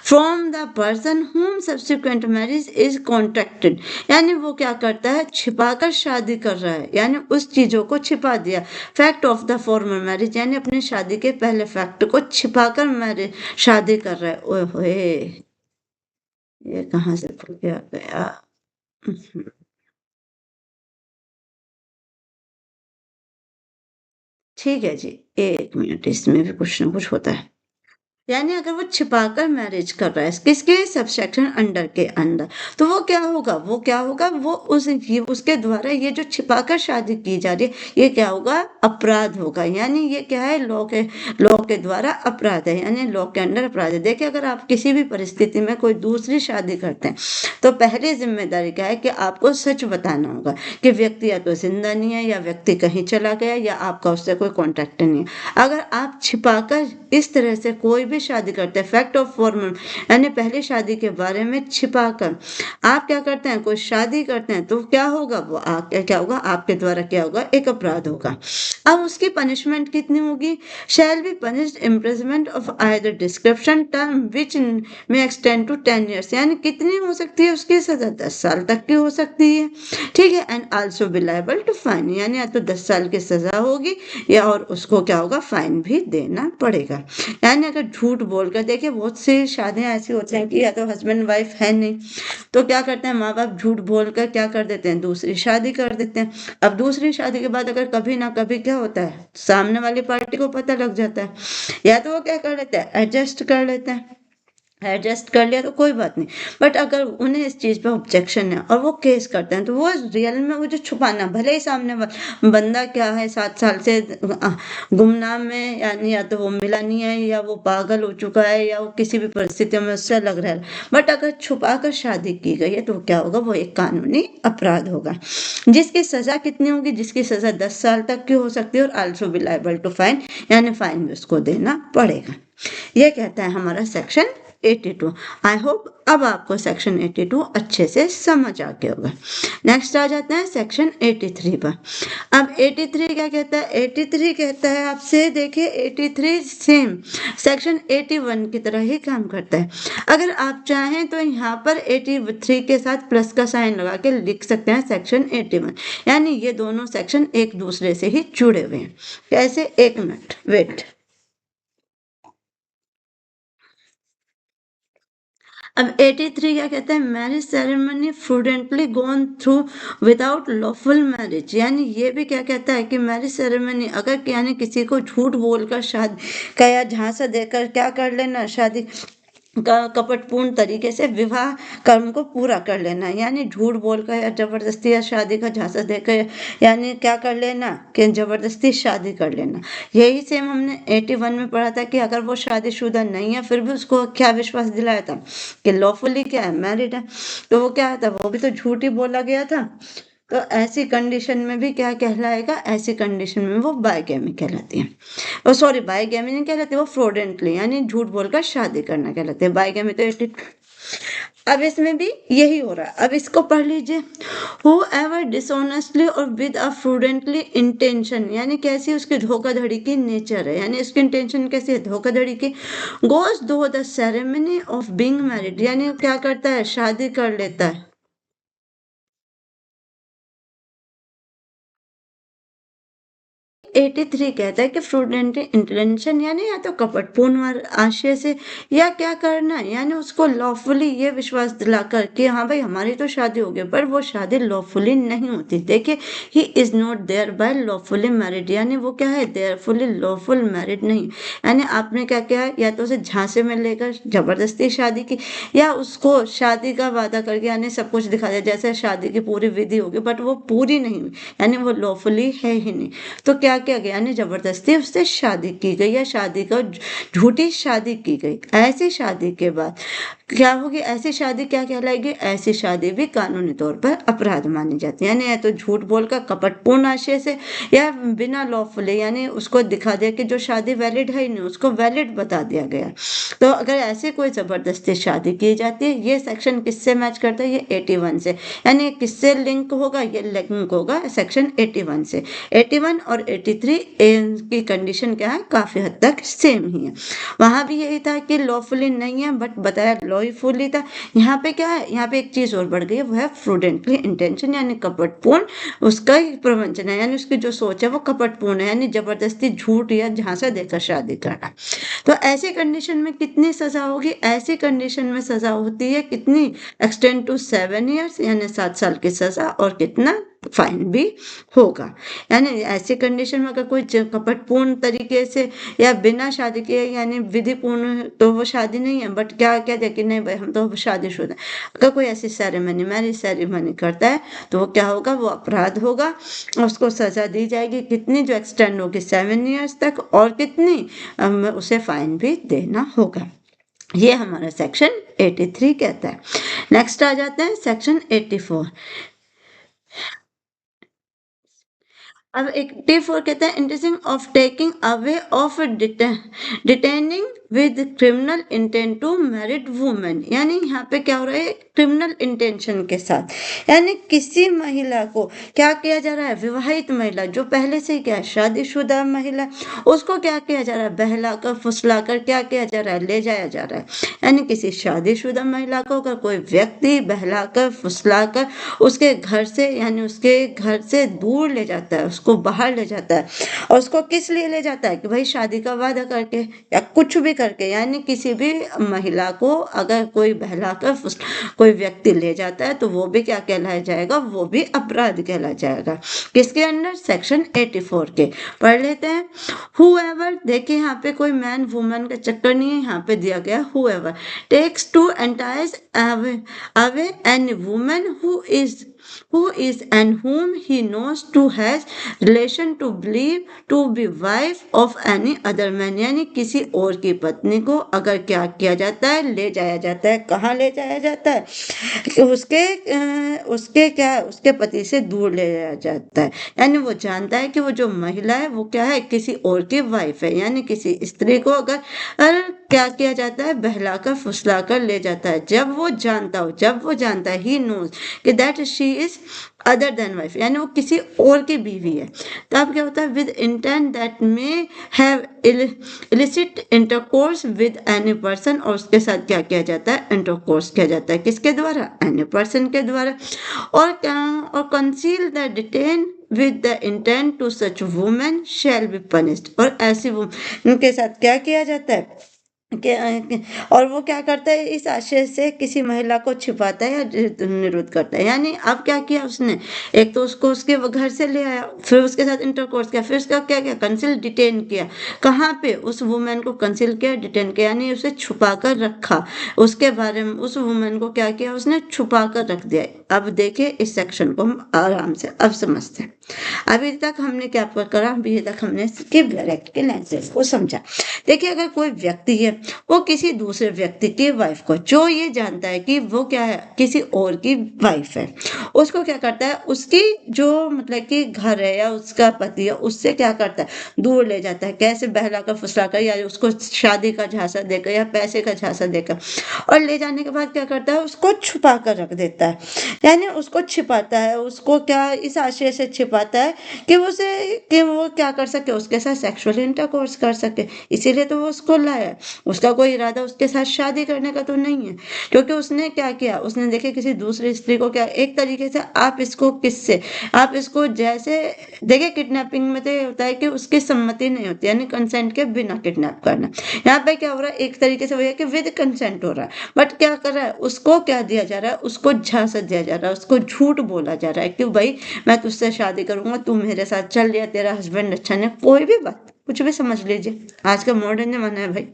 A: from the person whom subsequent marriage is contracted, यानी वो क्या करता है, छिपाकर शादी कर रहा है, यानी उस चीजों को छिपा दिया। Fact of the former marriage, यानी अपनी शादी के पहले फैक्ट को छिपाकर मैरिज शादी कर रहा है। ओए होए, ये कहाँ से खुल गया। ठीक है जी, 1 मिनट, इसमें भी कुछ ना कुछ होता है। यानी अगर वो छिपाकर मैरिज कर रहा है किसके, सबसेक्शन अंडर के अंदर, तो वो क्या होगा, वो उसके द्वारा ये जो छिपाकर शादी की जा रही है ये क्या होगा, अपराध होगा। यानी ये क्या है, लॉ के द्वारा अपराध है, यानी लॉ के अंडर अपराध है। देखिए अगर आप किसी भी परिस्थिति में कोई दूसरी शादी करते हैं तो पहली जिम्मेदारी क्या है कि आपको सच बताना होगा कि व्यक्ति या तो जिंदा नहीं है, या व्यक्ति कहीं चला गया, या आपका उससे कोई कॉन्टेक्ट नहीं है। अगर आप छिपाकर इस तरह से कोई भी शादी करते हैं, फैक्ट ऑफ फॉर्मल, यानी पहली शादी के बारे में छिपाकर आप क्या करते हैं, कोई शादी करते हैं, तो क्या होगा, वो क्या होगा, आपके द्वारा क्या होगा, एक अपराध होगा। अब उसकी पनिशमेंट कितनी होगी, shall be punished imprisonment of either description term which may extend to 10 years, यानी कितनी हो सकती है उसकी सजा, 10 साल तक की हो सकती है। ठीक है, and also be liable to fine, यानी या तो 10 साल की सजा होगी या और उसको क्या होगा, फाइन भी देना पड़ेगा। यानी अगर झूठ बोलकर, देखिए बहुत सी शादियां ऐसी होती हैं कि या तो हस्बैंड वाइफ है नहीं, तो क्या करते हैं, माँ बाप झूठ बोलकर क्या कर देते हैं, दूसरी शादी कर देते हैं। अब दूसरी शादी के बाद अगर कभी ना कभी क्या होता है, सामने वाली पार्टी को पता लग जाता है, या तो वो क्या कर लेते हैं, एडजस्ट कर लेते हैं, एडजस्ट कर लिया तो कोई बात नहीं, बट अगर उन्हें इस चीज़ पे ऑब्जेक्शन है और वो केस करते हैं तो वो रियल में वो जो छुपाना, भले ही सामने बंदा क्या है 7 साल से गुमनाम है, यानी या तो वो मिला नहीं है या वो पागल हो चुका है या वो किसी भी परिस्थितियों में उससे अलग रह रहा है, बट अगर छुपा कर शादी की गई है तो क्या होगा, वो एक कानूनी अपराध होगा जिसकी सजा कितनी होगी, जिसकी सजा 10 साल तक की हो सकती है और also be liable to fine, यानी फाइन भी उसको देना पड़ेगा। ये कहता है हमारा सेक्शन 82। आई होप अब आपको सेक्शन 82 अच्छे से समझ आ गया होगा। नेक्स्ट आ जाते हैं सेक्शन 83 पर। अब 83 क्या कहता है, 83 कहता है आपसे, देखिए 83 सेम सेक्शन 81 की तरह ही काम करता है। अगर आप चाहें तो यहाँ पर 83 के साथ प्लस का साइन लगा के लिख सकते हैं सेक्शन 81, यानी ये दोनों सेक्शन एक दूसरे से ही जुड़े हुए हैं। कैसे, एक मिनट वेट। अब 83 क्या कहता है, marriage ceremony fraudulently gone through without lawful marriage, यानी ये भी क्या कहता है कि मैरिज सेरेमनी अगर यानी किसी को झूठ बोलकर शादी का या झांसा देकर क्या कर लेना, शादी का कपटपूर्ण तरीके से विवाह कर्म को पूरा कर लेना, यानी झूठ बोलकर या जबरदस्ती या शादी का झांसा देकर यानी क्या कर लेना कि जबरदस्ती शादी कर लेना। यही सेम हमने 81 में पढ़ा था कि अगर वो शादीशुदा नहीं है फिर भी उसको क्या विश्वास दिलाया था कि लॉफुली क्या है, मैरिड है, तो वो क्या था, वो भी तो झूठ ही बोला गया था। तो ऐसी कंडीशन में भी क्या कहलाएगा, ऐसी कंडीशन में वो बायगैमी कहलाती है, ओ सॉरी बायगैमी नहीं कहलाती, वो फ्रॉडेंटली यानी झूठ बोलकर शादी करना कहलाते हैं। बायगैमी तो अब इसमें भी यही हो रहा है। अब इसको पढ़ लीजिए, whoever dishonestly और with a fraudulently intention, यानी कैसी उसकी धोखाधड़ी की नेचर है, यानी उसकी इंटेंशन कैसी है, धोखाधड़ी की, goes through the ceremony of being married, यानी क्या करता है, शादी कर लेता है। 83 कहता है कि फ्रॉडुलेंट इंटेंशन यानी या तो कपटपूर्ण आशय से या क्या करना, यानी उसको लॉफुली ये विश्वास दिलाकर कि हाँ भाई हमारी तो शादी हो गई, पर वो शादी लॉफुली नहीं होती। देखिए, he is not there by lawfully married, यानी वो क्या है, देयरफुली लॉफुल मैरिड नहीं, यानी आपने क्या किया, या तो उसे झांसे में लेकर जबरदस्ती शादी की या उसको शादी का वादा करके यानी सब कुछ दिखा दिया जैसे शादी की पूरी विधि होगी, बट वो पूरी नहीं हुई, यानी वो लॉफुली है ही नहीं। तो क्या किया गया, यानी जबरदस्ती उससे शादी की गई या शादी का झूठी शादी की गई। ऐसी शादी के बाद क्या होगी, ऐसी शादी क्या कहलाएगी, ऐसी शादी भी कानूनी तौर पर अपराध मानी जाती है, यानी या तो झूठ बोलकर कपटपूर्ण आशय से या बिना लॉफुली, यानी उसको दिखा दिया कि जो शादी वैलिड है ही नहीं उसको वैलिड बता दिया गया। तो अगर ऐसे कोई जबरदस्ती शादी की जाती है, ये सेक्शन किससे मैच करता है, ये 81 से, यानी किससे लिंक होगा, ये लिंक होगा सेक्शन 81 से। 81 और 83 की कंडीशन क्या है, काफी हद तक सेम ही है। वहां भी यही था कि लॉफुली नहीं है, बट बताया लॉफुली था। यहाँ पे क्या है, यहाँ पे एक चीज और बढ़ गई है, वो है फ्रूडेंटली इंटेंशन, यानी कपटपूर्ण उसका ही प्रवंचन है, यानी उसकी जो सोच है वो कपटपूर्ण है, यानी जबरदस्ती झूठ या झांसा देकर शादी करना। तो ऐसी कंडीशन में कितनी सजा होगी, ऐसी कंडीशन में सजा होती है कितनी, एक्सटेंड टू 7 ईयर्स, यानी 7 साल की सजा, और कितना, फाइन भी होगा। यानी ऐसी कंडीशन में अगर कोई कपटपूर्ण तरीके से या बिना शादी के यानी विधिपूर्ण, तो वो शादी नहीं है, बट क्या क्या देखिए नहीं भाई हम तो शादीशुदा, अगर कोई ऐसी सेरेमनी मैरिज सेरेमनी करता है तो वो क्या होगा, वो अपराध होगा, उसको सजा दी जाएगी कितनी, जो एक्सटेंड होगी 7 ईयर्स तक, और कितनी, उसे फाइन भी देना होगा। ये हमारा सेक्शन 83 कहता है। नेक्स्ट आ जाते हैं सेक्शन 84। अब 84 कहता है intention of taking away of detaining with criminal intent to married women, यानी यहाँ पे क्या हो रहा है, क्रिमिनल इंटेंशन के साथ, यानी किसी महिला को क्या किया जा रहा है, विवाहित महिला जो पहले से क्या है शादीशुदा महिला, उसको क्या किया जा रहा है, बहलाकर फुसलाकर क्या किया जा रहा है, ले जाया जा रहा है। यानी किसी शादीशुदा महिला को अगर कोई व्यक्ति बहलाकर फुसलाकर उसके घर से यानी उसके घर से दूर ले जाता है, उसको बाहर ले जाता है। और उसको किस लिए ले जाता है कि भाई शादी का वादा करके या कुछ भी करके, यानी किसी भी महिला को अगर कोई बहलाकर कोई व्यक्ति ले जाता है तो वो भी क्या कहलाया जाएगा, वो भी अपराध कहलाया जाएगा। किसके अंडर, सेक्शन 84 के। पढ़ लेते हैं। हुएवर, देखिए यहाँ पे कोई मैन वुमन का चक्कर नहीं है, यहाँ पे दिया गया whoever takes to entice away any woman who is and whom he knows to has relation to believe to be wife of any other man, यानी किसी और की पत्नी को अगर क्या किया जाता है, ले जाया जाता है। कहाँ ले जाया जाता है, उसके पति से दूर ले जाया जाता है। यानी वो जानता है कि वो जो महिला है वो क्या है, किसी और की वाइफ है। यानी किसी स्त्री को अगर क्या किया जाता है, बहलाकर फुसलाकर ले जाता है जब वो जानता है ही नोज कि that she is other than wife, यानी वो किसी और की बीवी है। तब क्या होता है, with intent that may have illicit intercourse with any person, और उसके साथ क्या किया जाता है, इंटरकोर्स किया जाता है। किसके द्वारा, एनी पर्सन के द्वारा। और conceal the detain with the intent to such woman shall be punished, और ऐसी वुमन के साथ क्या किया जाता है और वो क्या करता है, इस आशय से किसी महिला को छिपाता है या निरुद्ध करता है। यानी अब क्या किया उसने, एक तो उसको उसके घर से ले आया, फिर उसके साथ इंटरकोर्स किया, फिर उसका क्या किया, कंसील डिटेन किया। कहाँ पे, उस वुमेन को कंसील किया, डिटेन किया, यानी उसे छुपा कर रखा। उसके बारे में उस वुमेन को क्या किया, उसने छुपा कर रख दिया। अब देखिए इस सेक्शन को हम आराम से अब समझते हैं। अभी तक हमने क्या करा, अभी तक हमने स्किप डायरेक्ट के लैंग्वेज को समझा। देखिए अगर कोई व्यक्ति है वो किसी दूसरे व्यक्ति की वाइफ को, जो ये जानता है कि वो क्या है, किसी और की वाइफ है, उसको क्या करता है, उसकी जो मतलब कि घर है या उसका पति है, उससे क्या करता है, दूर ले जाता है। कैसे, बहलाकर फुसलाकर या उसको शादी का झांसा देकर या पैसे का झांसा देकर। और ले जाने के बाद क्या करता है, उसको छुपा कर रख देता है। यानी उसको छिपाता है, उसको क्या इस आशय से छिपाता है कि वो क्या कर सके, उसके साथ सेक्सुअल इंटरकोर्स कर सके। इसीलिए तो वो उसको लाया। उसका कोई इरादा उसके साथ शादी करने का तो नहीं है, क्योंकि उसने क्या किया, उसने देखे किसी दूसरी स्त्री को, क्या एक तरीके से आप इसको जैसे देखिए किडनैपिंग में तो ये होता है कि उसकी सम्मति नहीं होती, यानी कंसेंट के बिना किडनैप करना। यहाँ पे क्या हो रहा है, एक तरीके से वो है कि विद कंसेंट हो रहा है, बट क्या कर रहा है, उसको क्या दिया जा रहा है, उसको झांसा दिया जा रहा है, उसको झूठ बोला जा रहा है कि भाई मैं तुझसे शादी करूंगा, तू मेरे साथ चल, या तेरा हस्बैंड अच्छा नहीं, कोई भी बात, कुछ भी समझ लीजिए, आज का मॉडर्न जमाना है भाई।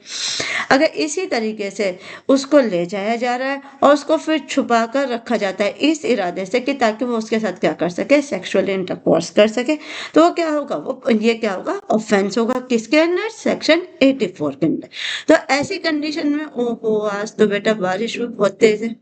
A: अगर इसी तरीके से उसको ले जाया जा रहा है और उसको फिर छुपा कर रखा जाता है इस इरादे से कि ताकि वो उसके साथ क्या कर सके, सेक्सुअल इंटरकोर्स कर सके, तो वो क्या होगा, ये क्या होगा, ऑफेंस होगा। किसके अंदर, सेक्शन 84 के अंदर। तो ऐसी कंडीशन में, ओहो आज तो बेटा बारिश बहुत तेज है,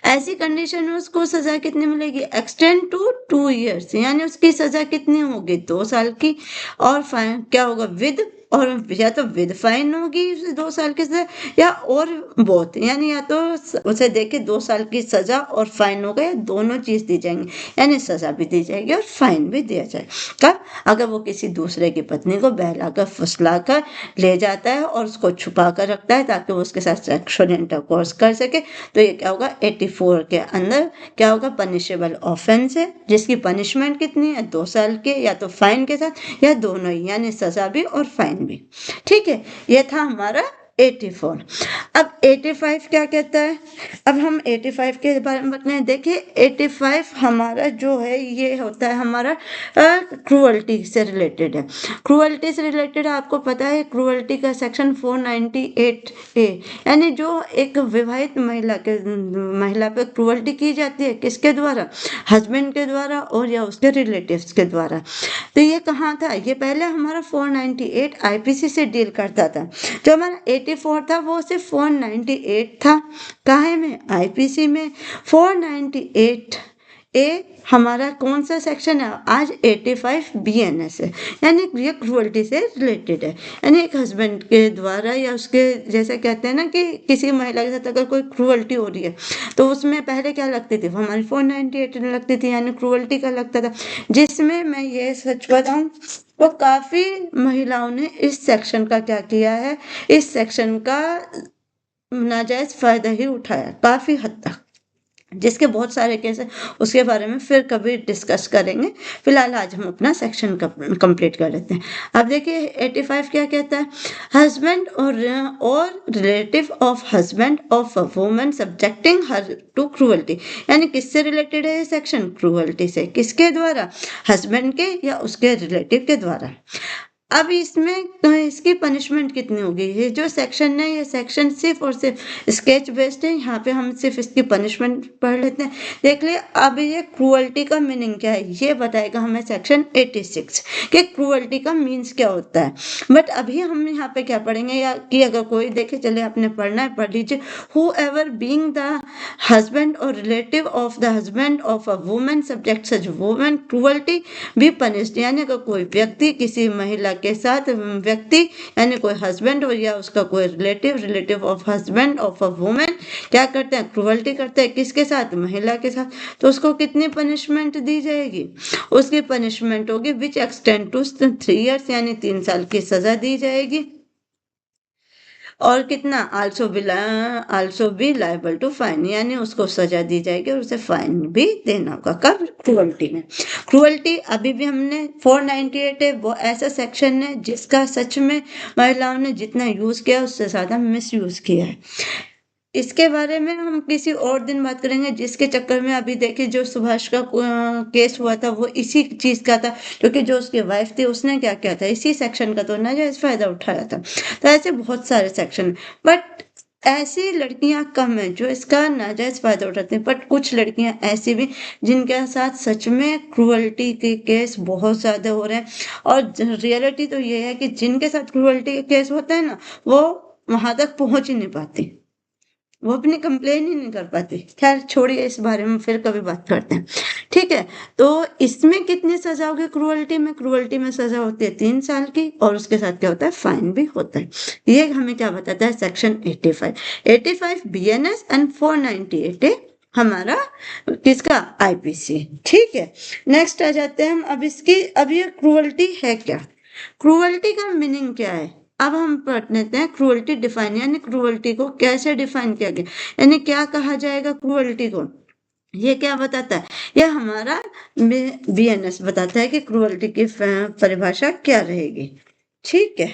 A: ऐसी कंडीशन में उसको सजा कितनी मिलेगी, एक्सटेंड टू 2 ईयर्स, यानी उसकी सजा कितनी होगी, 2 साल की। और फाइन क्या होगा, विद, और या तो विद फाइन होगी 2 साल की सजा, या और बोथ, यानी या तो उसे देखे 2 साल की सजा और फाइन होगा, या दोनों चीज दी जाएंगी, यानी सजा भी दी जाएगी और फाइन भी दिया जाए। कब, अगर वो किसी दूसरे की पत्नी को बहलाकर फुसलाकर ले जाता है और उसको छुपा कर रखता है ताकि वो उसके साथ सेक्सुअल इंटरकोर्स कर सके, तो ये क्या होगा, 84 के अंदर क्या होगा, पनिशेबल ऑफेंस है, जिसकी पनिशमेंट कितनी है, 2 साल के, या तो फाइन के साथ या दोनों ही, यानी सजा भी और फाइन भी। ठीक है, ये था हमारा 84। अब 85 क्या कहता है, अब हम 85 के बारे में बताएं। देखिए 85 हमारा जो है ये होता है हमारा क्रूअल्टी से रिलेटेड है। क्रूअल्टी से रिलेटेड आपको पता है, क्रूअल्टी का सेक्शन 498A, यानी जो एक विवाहित महिला पे क्रूअल्टी की जाती है, किसके द्वारा, हस्बैंड के द्वारा और या उसके रिलेटिव्स के द्वारा। तो ये कहाँ था, ये पहले हमारा 498 आईपीसी से डील करता था। जो हमारा 84 था वो सिर्फ 498 था, काहे में, आईपीसी में। 498 ए हमारा कौन सा सेक्शन है, आज 85 बीएनएस है, यानी ये क्रूअल्टी से रिलेटेड है। यानी एक हस्बैंड के द्वारा या उसके जैसे कहते हैं ना कि किसी महिला के साथ अगर कोई क्रूअल्टी हो रही है तो उसमें पहले क्या लगती थी, वो हमारी 498 में लगती थी, यानी क्रूअल्टी का लगता था। जिसमें मैं ये सच बताऊं तो काफी महिलाओं ने इस सेक्शन का क्या किया है, इस सेक्शन का नाजायज फायदा ही उठाया काफी हद तक। जिसके बहुत सारे केस हैं, उसके बारे में फिर कभी डिस्कस करेंगे। फिलहाल आज हम अपना सेक्शन कंप्लीट कर लेते हैं। अब देखिए 85 क्या कहता है, हस्बैंड और relative of husband of a woman subjecting her to cruelty. यानी किससे रिलेटेड है ये सेक्शन, क्रूअल्टी से। किसके द्वारा, हस्बैंड के या उसके रिलेटिव के द्वारा। अब इसमें इसकी पनिशमेंट कितनी होगी, ये जो सेक्शन है ये सेक्शन सिर्फ और सिर्फ स्केच बेस्ड है। यहाँ पे हम सिर्फ इसकी पनिशमेंट पढ़ लेते हैं। देख लिए अब ये क्रूअल्टी का मीनिंग क्या है, ये बताएगा हमें सेक्शन 86 कि क्रूअल्टी का मीन्स क्या होता है। बट अभी हम यहाँ पे क्या पढ़ेंगे, या कि अगर कोई देखे, चले आपने पढ़ना है पढ़ लीजिए। Whoever being the husband और relative of the husband of a woman subject such woman cruelty be punished. यानी अगर कोई व्यक्ति किसी महिला के साथ, व्यक्ति यानी कोई हस्बैंड हो या उसका कोई relative of husband of a woman क्या करते हैं, क्रूअल्टी करते हैं, किसके साथ, महिला के साथ, तो उसको कितनी पनिशमेंट दी जाएगी, उसकी पनिशमेंट होगी विच एक्सटेंड टू 3 years, यानी 3 साल की सजा दी जाएगी। और कितना, also be liable to fine, यानी उसको सजा दी जाएगी और उसे फाइन भी देना होगा। कब, क्रूअल्टी में। क्रूअल्टी अभी भी हमने 498 है, वो ऐसा सेक्शन है जिसका सच में महिलाओं ने जितना यूज किया उससे ज्यादा मिस यूज किया है। इसके बारे में हम किसी और दिन बात करेंगे, जिसके चक्कर में अभी देखिए जो सुभाष का केस हुआ था वो इसी चीज का था, क्योंकि जो उसकी वाइफ थी उसने क्या किया था, इसी सेक्शन का तो नाजायज फायदा उठाया था। तो ऐसे बहुत सारे सेक्शन, बट ऐसी लड़कियां कम है जो इसका नाजायज फायदा उठाती हैं, बट कुछ लड़कियां ऐसी भी जिनके साथ सच में क्रूअल्टी के केस बहुत ज्यादा हो रहे हैं। और रियलिटी तो ये है कि जिनके साथ क्रूअल्टी के केस होता है ना, वो वहां तक पहुंच ही नहीं पाती, वो अपनी कंप्लेन ही नहीं कर पाती। खैर छोड़िए, इस बारे में फिर कभी बात करते हैं, ठीक है। तो इसमें कितनी सजा होगी, क्रूअल्टी में सजा होती है 3 साल की, और उसके साथ क्या होता है, फाइन भी होता है। ये हमें क्या बताता है सेक्शन 85 बीएनएस एंड 498 है हमारा किसका, आईपीसी, ठीक है। नेक्स्ट आ जाते हैं हम, अब ये क्रूअल्टी है क्या, क्रूअल्टी का मीनिंग क्या है। अब हम पढ़ लेते हैं क्रूअल्टी डिफाइन, यानी क्रूअल्टी को कैसे डिफाइन किया गया, यानी क्या कहा जाएगा क्रूअल्टी को। ये क्या बताता है, ये हमारा बीएनएस बताता है कि क्रूअल्टी की परिभाषा क्या रहेगी, ठीक है।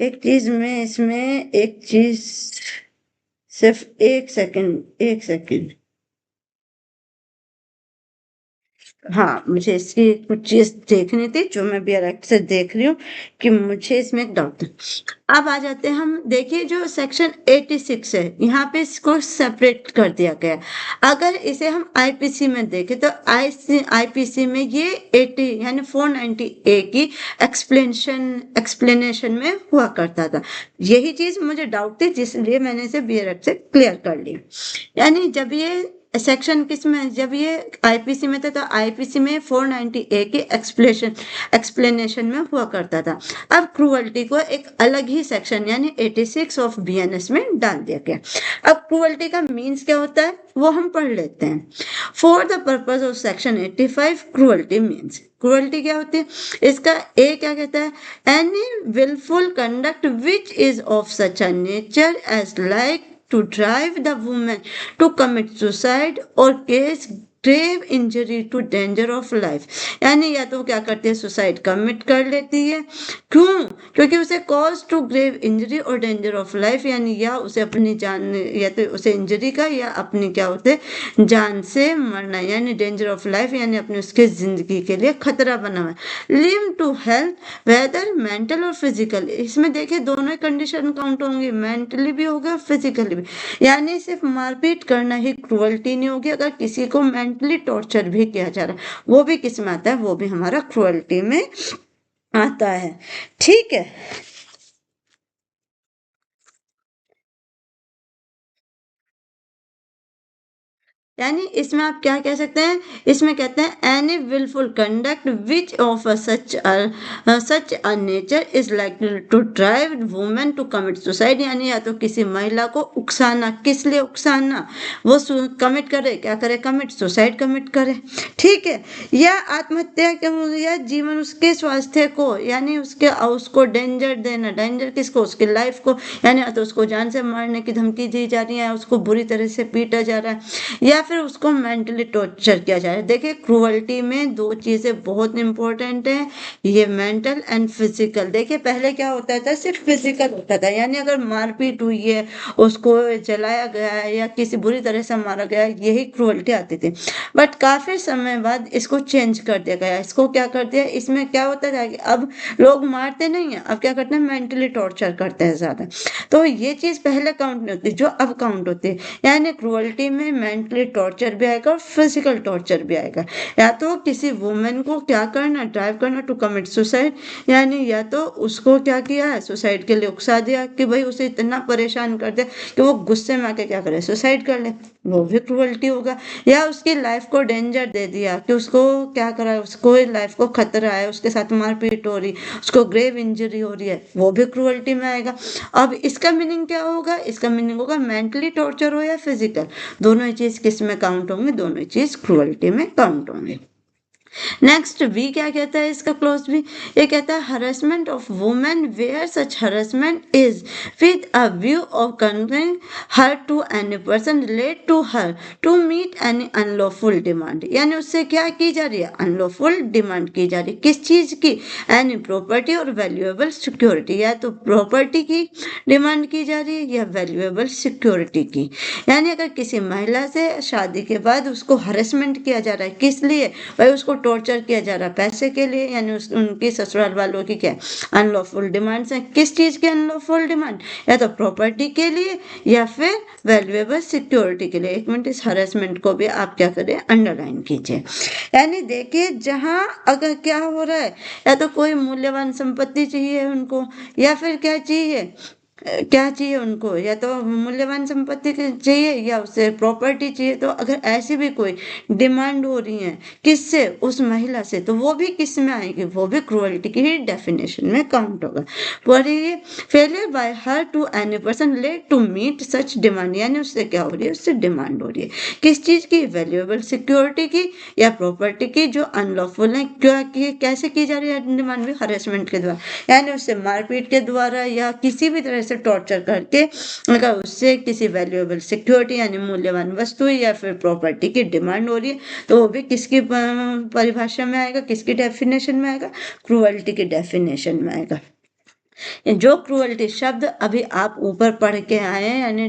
A: एक चीज में इसमें एक चीज, सिर्फ एक सेकंड। हाँ, मुझे इसकी कुछ चीज देखनी थी जो मैं BRX से देख रही हूँ कि मुझे इसमें एक डाउट है। अब आ जाते हैं हम, देखिए जो सेक्शन 86 है यहाँ पे इसको सेपरेट कर दिया गया है। अगर इसे हम आईपीसी में देखें तो आईपीसी में ये 80 यानी 490 ए की एक्सप्लेनेशन में हुआ करता था। यही चीज मुझे डाउट थी, जिसलिए मैंने इसे BRX से क्लियर कर ली। यानी जब ये सेक्शन किस में, जब ये आईपीसी में था तो आईपीसी में 490 ए की एक्सप्लेनेशन में हुआ करता था। अब क्रूअल्टी को एक अलग ही सेक्शन यानी 86 ऑफ बीएनएस में डाल दिया गया। अब क्रूअल्टी का मीन्स क्या होता है वो हम पढ़ लेते हैं। For the purpose of section 85 cruelty means, cruelty क्या होती है, इसका ए क्या कहता है, any wilful conduct which is of such a nature as like to drive the woman to commit suicide or cause grave injury to danger of life। यानी या तो क्या करती है, सुसाइड कमिट कर लेती है, क्यों, क्योंकि उसे कॉज टू ग्रेव इंजरी और डेंजर ऑफ लाइफ, यानी या उसे अपनी जान, या तो उसे इंजरी का या अपनी क्या होते जान से मरना, यानी डेंजर ऑफ लाइफ, यानी अपनी उसके जिंदगी के लिए खतरा बना हुआ है। Live to health whether mental और फिजिकल, इसमें देखिए दोनों कंडीशन काउंट होंगी, मेंटली भी होगा और फिजिकली भी। यानी सिर्फ मारपीट करना ही क्रूअल्टी नहीं होगी, अगर किसी को मेंटली टॉर्चर भी किया जा रहा है वो भी किस में आता है, वो भी हमारा क्रूअल्टी में आता है, ठीक है। यानी इसमें आप क्या कह सकते हैं, इसमें कहते हैं any wilful conduct which of such a nature is likely to drive women to commit suicide, यानी या तो किसी महिला को उकसाना, किस लिए उकसाना, वो कमिट करे, क्या करे, कमिट सुसाइड कमिट करे, ठीक है, या आत्महत्या या जीवन उसके स्वास्थ्य को, यानी उसको डेंजर देना, डेंजर किसको, उसकी लाइफ को, यानी तो उसको जान से मारने की धमकी दी जा रही है, उसको बुरी तरह से पीटा जा रहा है, या फिर उसको मेंटली टॉर्चर किया जा रहा है। देखिए क्रूअल्टी में दो चीजें बहुत इंपॉर्टेंट हैं, ये मेंटल एंड फिजिकल। देखिए पहले क्या होता था, सिर्फ फिजिकल होता था, यानी अगर मारपीट हुई है, उसको जलाया गया है या किसी बुरी तरह से मारा गया है, यही क्रूअल्टी आती थी। बट काफी समय बाद इसको चेंज कर दिया गया, इसको क्या कर दिया, इसमें क्या होता था कि अब लोग मारते नहीं है, अब क्या करते हैं, मेंटली टॉर्चर करते हैं ज्यादा। तो ये चीज पहले काउंट नहीं होती, जो अब काउंट होती है, यानी क्रूअल्टी में मेंटली टॉर्चर भी आएगा और फिजिकल टॉर्चर भी आएगा। या तो किसी वुमेन को क्या करना, ड्राइव करना टू कमिट सुसाइड, यानी या तो उसको क्या किया है, सुसाइड के लिए उकसा दिया कि भाई उसे इतना परेशान कर दिया कि वो गुस्से में आके क्या करे, सुसाइड कर ले, वो भी क्रूअल्टी होगा। या उसकी लाइफ को डेंजर दे दिया कि उसको क्या करा, उसको लाइफ को खतरा है, उसके साथ मारपीट हो रही, उसको ग्रेव इंजरी हो रही है, वो भी क्रूअल्टी में आएगा। अब इसका मीनिंग क्या होगा, इसका मीनिंग होगा मेंटली टॉर्चर हो या फिजिकल, दोनों ही चीज किस में काउंट होंगे, दोनों ही चीज क्रूअल्टी में काउंट होंगे। नेक्स्ट वी क्या कहता है, इसका क्लोज भी ये कहता है harassment of women where such harassment is with a view of coercing her to any person relate to her to meet any unlawful demand, यानी उससे क्या की जा रही है, अनलॉफुल डिमांड की जा रही है, किस चीज की, एनी प्रॉपर्टी और वैल्यूएबल सिक्योरिटी, या तो प्रॉपर्टी की डिमांड की जा रही है या वैल्यूएबल सिक्योरिटी की। यानी अगर किसी महिला से शादी के बाद उसको हरेसमेंट किया जा रहा है, किस लिए भाई, उसको टॉर्चर किया जा रहा है पैसे के लिए, यानी उनकी ससुराल वालों की क्या अनलॉफुल डिमांड्स हैं, किस चीज की अनलॉफुल डिमांड, या तो प्रॉपर्टी के लिए या फिर वैल्यूएबल सिक्योरिटी के लिए। एक मिनट, इस हरेसमेंट को भी आप क्या करें, अंडरलाइन कीजिए। यानी देखिए जहां अगर क्या हो रहा है, या तो कोई मूल्यवान संपत्ति चाहिए उनको, या फिर क्या चाहिए, क्या चाहिए उनको, या तो मूल्यवान संपत्ति चाहिए या उसे प्रॉपर्टी चाहिए, तो अगर ऐसी भी कोई डिमांड हो रही है किससे, उस महिला से, तो वो भी किस में आएगी, वो भी क्रूअल्टी की ही डेफिनेशन में काउंट होगा। पढ़िए failure by her to any person let to meet such demand, यानी उससे क्या हो रही है, उससे डिमांड हो रही है, किस चीज की, वैल्यूएबल सिक्योरिटी की या प्रॉपर्टी की जो अनलॉफुल है, क्या की, कैसे की जा रही है डिमांड भी, हरेसमेंट के द्वारा, यानी उससे मारपीट के द्वारा या किसी भी तरह से टॉर्चर करके अगर उससे किसी वैल्यूएबल सिक्योरिटी यानी मूल्यवान वस्तु या फिर प्रॉपर्टी की डिमांड हो रही है, तो वो भी किसकी परिभाषा में आएगा, किसकी डेफिनेशन में आएगा, क्रूअल्टी की डेफिनेशन में आएगा। जो क्रूअल्टी शब्द अभी आप ऊपर पढ़ के आए हैं, यानी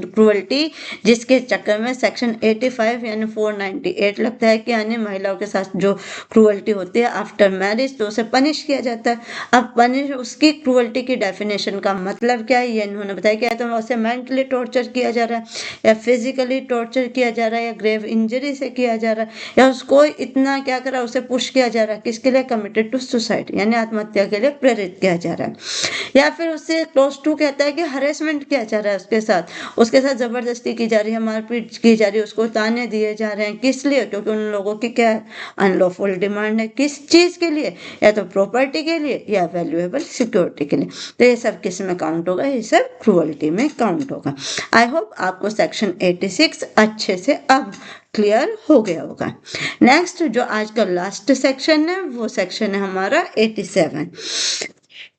A: क्रूअल्टी, जिसके चक्कर में सेक्शन 85 यानी 498 लगता है कि यानी महिलाओं के साथ जो क्रूअल्टी होती है आफ्टर मैरिज, तो उसे पनिश किया जाता है। अब पनिश, उसकी क्रूअल्टी की डेफिनेशन का मतलब क्या है, ये इन्होंने बताया क्या है, तो उसे मेंटली टॉर्चर किया जा रहा है या फिजिकली टॉर्चर किया जा रहा है या ग्रेव इंजरी से किया जा रहा है, या उसको इतना क्या करा, उसे पुश किया जा रहा है किसके लिए, कमिटेड टू सुसाइड, यानी आत्महत्या के लिए प्रेरित किया जा रहा है। या फिर उससे क्लोज टू कहता है कि हरेसमेंट किया जा रहा है उसके साथ जबरदस्ती की जा रही है, मारपीट की जा रही है, उसको ताने दिए जा रहे हैं, किस लिए, क्योंकि उन लोगों की क्या अनलॉफुल डिमांड है, किस चीज के लिए, या तो प्रॉपर्टी के लिए या वैल्यूएबल सिक्योरिटी के लिए। तो ये सब किस में काउंट होगा, ये सब क्रूअल्टी में काउंट होगा। आई होप आपको सेक्शन 86 अच्छे से अब क्लियर हो गया होगा। नेक्स्ट जो आज का लास्ट सेक्शन है वो सेक्शन है हमारा 87।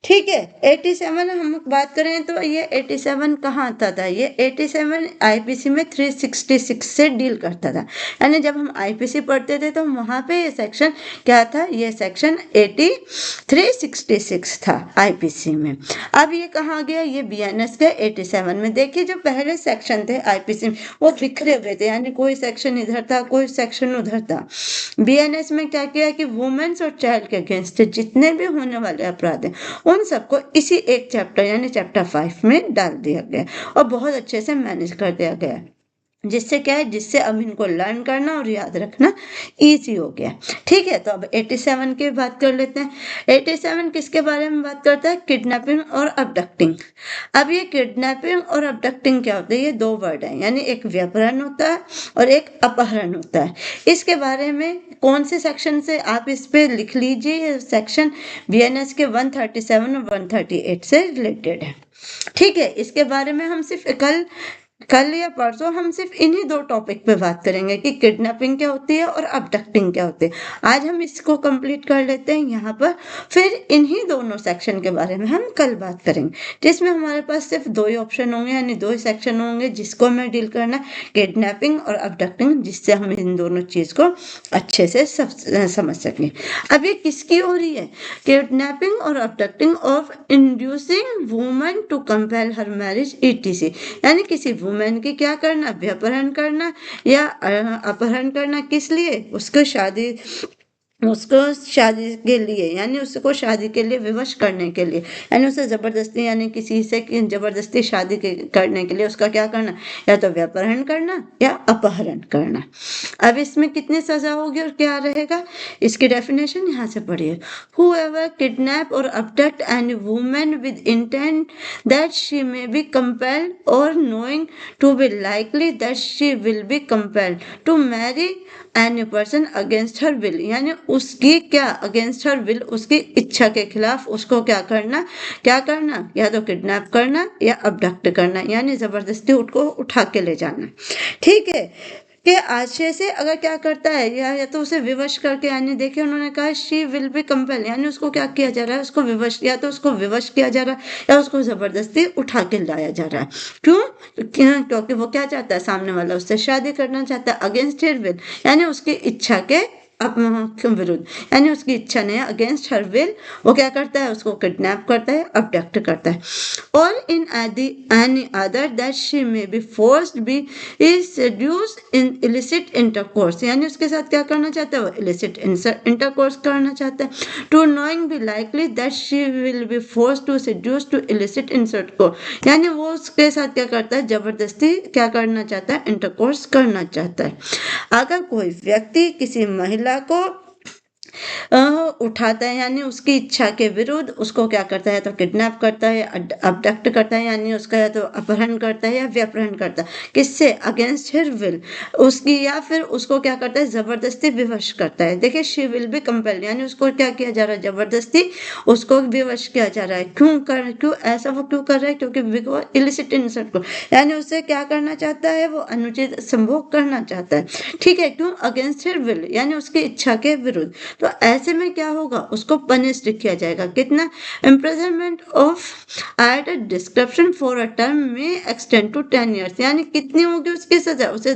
A: ठीक है, 87 हम बात करें तो ये 87 कहाँ आता था, ये 87 आईपीसी में 366 से डील करता था। यानी जब हम आईपीसी पढ़ते थे तो वहां पे ये सेक्शन क्या था, ये सेक्शन 366 था आईपीसी में। अब ये कहाँ गया, ये बीएनएस के 87 में। देखिए जो पहले सेक्शन थे आईपीसी में वो बिखरे हुए थे, यानी कोई सेक्शन इधर था कोई सेक्शन उधर था। बीएनएस में क्या किया कि वुमेन्स और चाइल्ड के अगेंस्ट जितने भी होने वाले अपराध हैं उन सबको इसी एक चैप्टर यानी चैप्टर 5 में डाल दिया गया और बहुत अच्छे से मैनेज कर दिया गया। जिससे क्या है, जिससे अब इनको लर्न करना और याद रखना इजी हो गया। ठीक है, तो अब 87 की बात कर लेते हैं। 87 किसके बारे में बात करता है? किडनैपिंग और अबडक्टिंग। अब ये किडनैपिंग और अबडक्टिंग क्या होता है? ये दो वर्ड हैं, यानी एक व्यभिचार होता है और एक अपहरण होता है। इसके बारे में कौन से सेक्शन से आप इस पे लिख लीजिए, सेक्शन बीएनएस के 137 और 138 से रिलेटेड है। ठीक है, इसके बारे में हम सिर्फ कल या परसों हम सिर्फ इन्हीं दो टॉपिक पे बात करेंगे कि किडनैपिंग क्या होती है और अबडक्टिंग क्या होती है। आज हम इसको कंप्लीट कर लेते हैं यहाँ पर, फिर इन्हीं दोनों सेक्शन के बारे में हम कल बात करेंगे, जिसमें हमारे पास सिर्फ दो ही ऑप्शन होंगे, यानी दो ही सेक्शन होंगे जिसको हमें डील करना है, किडनैपिंग और अबडक्टिंग, जिससे हम इन दोनों चीज को अच्छे से समझ सकें। अब ये किसकी हो रही है? किडनैपिंग और abducting of inducing woman to compel her marriage ETC, यानी किसी वुमेन की क्या करना? व्यभिचार करना या अपहरण करना। किस लिए? उसको शादी के लिए, यानी उसको शादी के लिए विवश करने के लिए, यानी उसे जबरदस्ती, यानी किसी से जबरदस्ती शादी करने के लिए उसका क्या करना? या तो व्यभिचार करना या अपहरण करना। अब इसमें कितनी सजा होगी और क्या रहेगा? इसकी डेफिनेशन यहाँ से पढ़िए। Whoever kidnap or abduct any woman with intent that she may be compelled or knowing to be likely that she will be compelled to marry any person against her will, यानी उसकी क्या? Against her will, उसकी इच्छा के खिलाफ उसको क्या करना? या तो किडनैप करना या अबडक्ट करना, यानी जबरदस्ती उसको उठा के ले जाना। ठीक है, के आशय से अगर क्या करता है, या तो उसे विवश करके, यानी देखिए उन्होंने कहा शी विल बी कंपेल, यानी उसको क्या किया जा रहा है? उसको विवश, या तो उसको विवश किया जा रहा है या उसको जबरदस्ती उठा के लाया जा रहा है। क्योंकि वो क्या चाहता है? सामने वाला उससे शादी करना चाहता है, अगेंस्ट हिज विल, यानी उसकी इच्छा के विरुद्ध, यानी उसकी इच्छा नहीं है, अगेंस्ट हर विल वो क्या करता है? उसको किडनैप करता है, अबडक्ट करता है। और in any other that she may be forced be is seduced in illicit intercourse, यानी उसके साथ क्या करना चाहता है? वो इलिसिट इंटरकोर्स करना चाहता है। To knowing be likely that she will be forced to seduce to illicit intercourse, यानी वो उसके साथ क्या करता है? जबरदस्ती क्या करना चाहता है? इंटरकोर्स करना चाहता है। अगर कोई व्यक्ति किसी महिला को उठाता है, यानी उसकी इच्छा के विरुद्ध उसको क्या करता है? तो किडनैप करता है, अबडक्ट करता है, यानी उसका या तो अपहरण करता है या व्यभिचार करता है। किससे? अगेंस्ट हिज विल, उसकी, या फिर उसको क्या करता है? जबरदस्ती विवश करता है। देखिए, शी विल बी कंपेल्ड, यानी उसको क्या किया जा रहा है? जबरदस्ती उसको विवश किया जा रहा है। क्यों ऐसा वो क्यों कर रहा है? क्योंकि इलिसिट इंसल्ट को, यानी उसे क्या करना चाहता है? वो अनुचित संभोग करना चाहता है। ठीक है, क्यों? अगेंस्ट हिज विल, यानी उसकी इच्छा के विरुद्ध। तो ऐसे में क्या होगा? उसको पनिश्ड किया जाएगा। कितना? Imprisonment of at a description for a term में एक्सटेंड टू 10 ईयर्स, यानी कितनी होगी उसकी सजा? उसे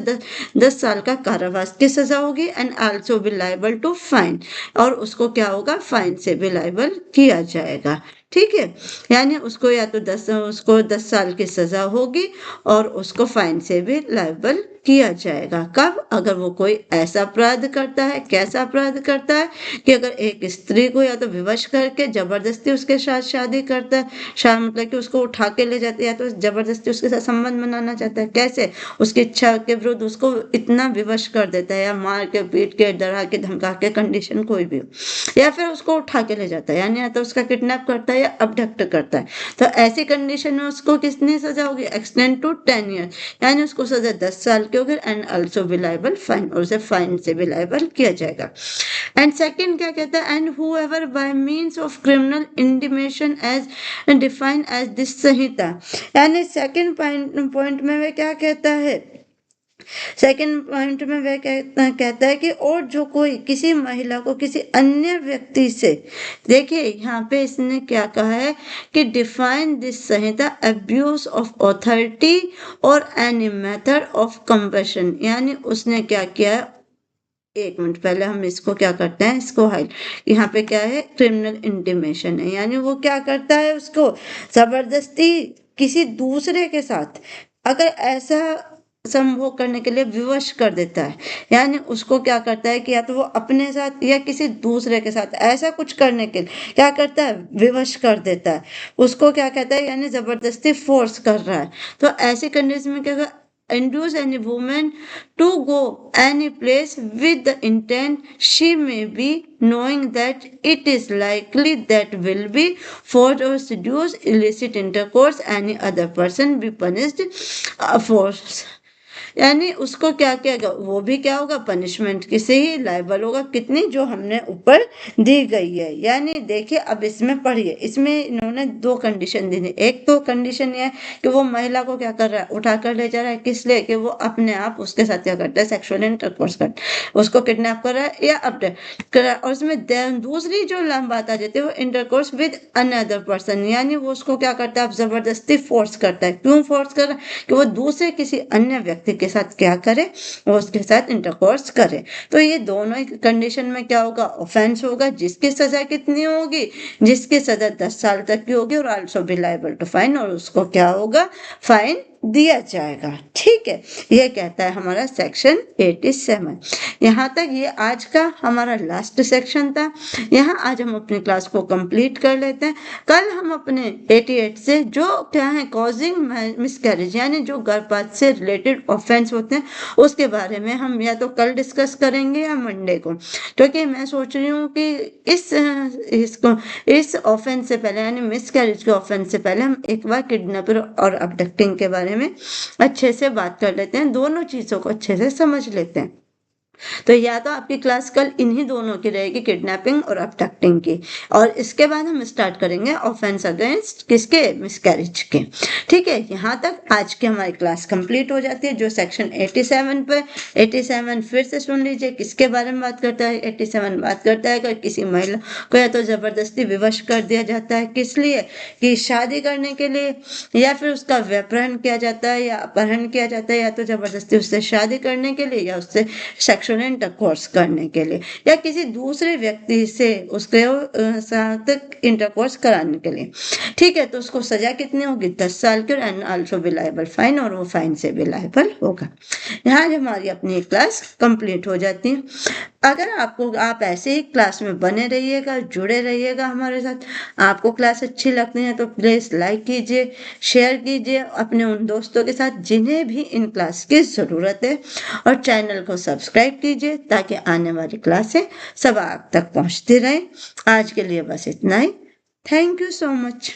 A: 10 साल का कारावास की सजा होगी। And also be liable to fine, और उसको क्या होगा? फाइन से भी लाइबल किया जाएगा। ठीक है, यानी उसको या तो 10 साल की सजा होगी और उसको फाइन से भी लाइबल किया जाएगा। कब? अगर वो कोई ऐसा अपराध करता है। कैसा अपराध करता है? कि अगर एक स्त्री को या तो विवश करके जबरदस्ती उसके साथ शादी करता है, मतलब कि उसको उठा के ले जाते हैं, या तो जबरदस्ती उसके साथ संबंध बनाना चाहता है। कैसे? उसकी इच्छा के विरुद्ध उसको इतना विवश कर देता है, या मार के, पीट के, डरा के, धमका के, कंडीशन कोई भी हो, या फिर उसको उठा के ले जाता है, यानी या तो उसका किडनैप करता है या अबडक्ट करता है। तो ऐसी कंडीशन में उसको कितनी सजा होगी? एक्सटेंड टू 10 ईयर, यानी उसको सजा 10 साल की होगी। And also be liable fine, और उसे फाइन से भी लाइबल किया जाएगा। एंड सेकंड क्या कहता है? And whoever by means of criminal intimidation as defined as this Sanhita, यानी सेकंड पॉइंट में वे क्या कहता है? सेकंड पॉइंट में वह कहता है कि और जो कोई किसी महिला को किसी अन्य व्यक्ति से, देखिए यहाँ पे इसने क्या कहा है कि define this Samhita abuse of authority और एनी मेथड ऑफ कंपल्शन, यानी उसने क्या किया है? एक मिनट पहले हम इसको क्या करते हैं? इसको हाइड, यहाँ पे क्या है? क्रिमिनल इंटीमेशन है, यानी वो क्या करता है? उसको जबरदस्ती किसी दूसरे के साथ अगर ऐसा संभोग करने के लिए विवश कर देता है, यानी उसको क्या करता है कि या तो वो अपने साथ या किसी दूसरे के साथ ऐसा कुछ करने के लिए क्या करता है? विवश कर देता है। उसको क्या कहता है? यानी जबरदस्ती फोर्स कर रहा है। तो ऐसी कंडीशन में क्या induce any woman to go any place with the intent she may be knowing that it is likely that will be forced or seduce illicit intercourse any other person be punished for यानी उसको क्या किया वो भी क्या होगा punishment की से ही लायबल होगा कितनी जो हमने ऊपर दी गई है। यानी देखिए अब इसमें पढ़िए इसमें इन्होंने दो कंडीशन दी थी। एक तो कंडीशन ये है कि वो महिला को क्या कर रहा है उठा कर ले जा रहा है किस लिए कि वो अपने आप उसके साथ क्या करता है सेक्सुअल इंटरकोर्स करता है उसको किडनैप कर रहा है या अपडेट कर रहा है। और उसमें दूसरी जो बात आ जाती है वो इंटरकोर्स विद अनदर पर्सन यानी वो उसको क्या करता है जबरदस्ती फोर्स करता है। क्यों फोर्स कर रहा है कि वो दूसरे किसी अन्य व्यक्ति के साथ क्या करे वो उसके साथ इंटरकोर्स करे। तो ये दोनों कंडीशन में क्या होगा ऑफेंस होगा जिसकी सजा कितनी होगी जिसकी सजा 10 साल तक की होगी और also be liable to fine और उसको क्या होगा फाइन दिया जाएगा। ठीक है ये कहता है हमारा सेक्शन 87। यहाँ तक ये आज का हमारा लास्ट सेक्शन था। यहाँ आज हम अपनी क्लास को कंप्लीट कर लेते हैं। कल हम अपने 88 से जो क्या है कॉजिंग मिसकैरेज यानी जो गर्भपात से रिलेटेड ऑफेंस होते हैं उसके बारे में हम या तो कल डिस्कस करेंगे या मंडे को क्योंकि मैं सोच रही हूँ कि इस ऑफेंस से पहले यानी मिसकैरेज के ऑफेंस से पहले हम एक बार किडनैपर और अबडक्टिंग के बारे में अच्छे से बात कर लेते हैं दोनों चीजों को अच्छे से समझ लेते हैं। तो या तो आपकी क्लास कल इन्हीं दोनों की रहेगी किडनैपिंग और अबडक्टिंग की और इसके बाद हम स्टार्ट करेंगे ऑफेंस अगेंस्ट किसके मिसकैरेज के। ठीक है यहाँ तक आज की हमारी क्लास कंप्लीट हो जाती है। जो सेक्शन 87 पे 87 फिर से सुन लीजिए किसके बारे में बात करता है। 87 बात करता है कि किसी महिला को या तो जबरदस्ती विवश कर दिया जाता है किस लिए कि शादी करने के लिए या फिर उसका व्यपहरण किया जाता है या अपहरण किया जाता है या तो जबरदस्ती उससे शादी करने के लिए या उससे सेक्सुअल इंटरकोर्स करने के लिए या किसी दूसरे व्यक्ति से उसके साथ इंटरकोर्स कराने के लिए। ठीक है तो उसको सजा कितनी होगी 10 साल की और आल्सो बी लायबल फाइन और वो फाइन से भी लायबल होगा। यहाँ हमारी अपनी क्लास कंप्लीट हो जाती है। अगर आप ऐसे ही क्लास में बने रहिएगा जुड़े रहिएगा हमारे साथ। आपको क्लास अच्छी लगती है तो प्लीज लाइक कीजिए शेयर कीजिए अपने उन दोस्तों के साथ जिन्हें भी इन क्लास की जरूरत है और चैनल को सब्सक्राइब कीजिए ताकि आने वाली क्लासें सब आप तक पहुंचती रहे। आज के लिए बस इतना ही। Thank you so much.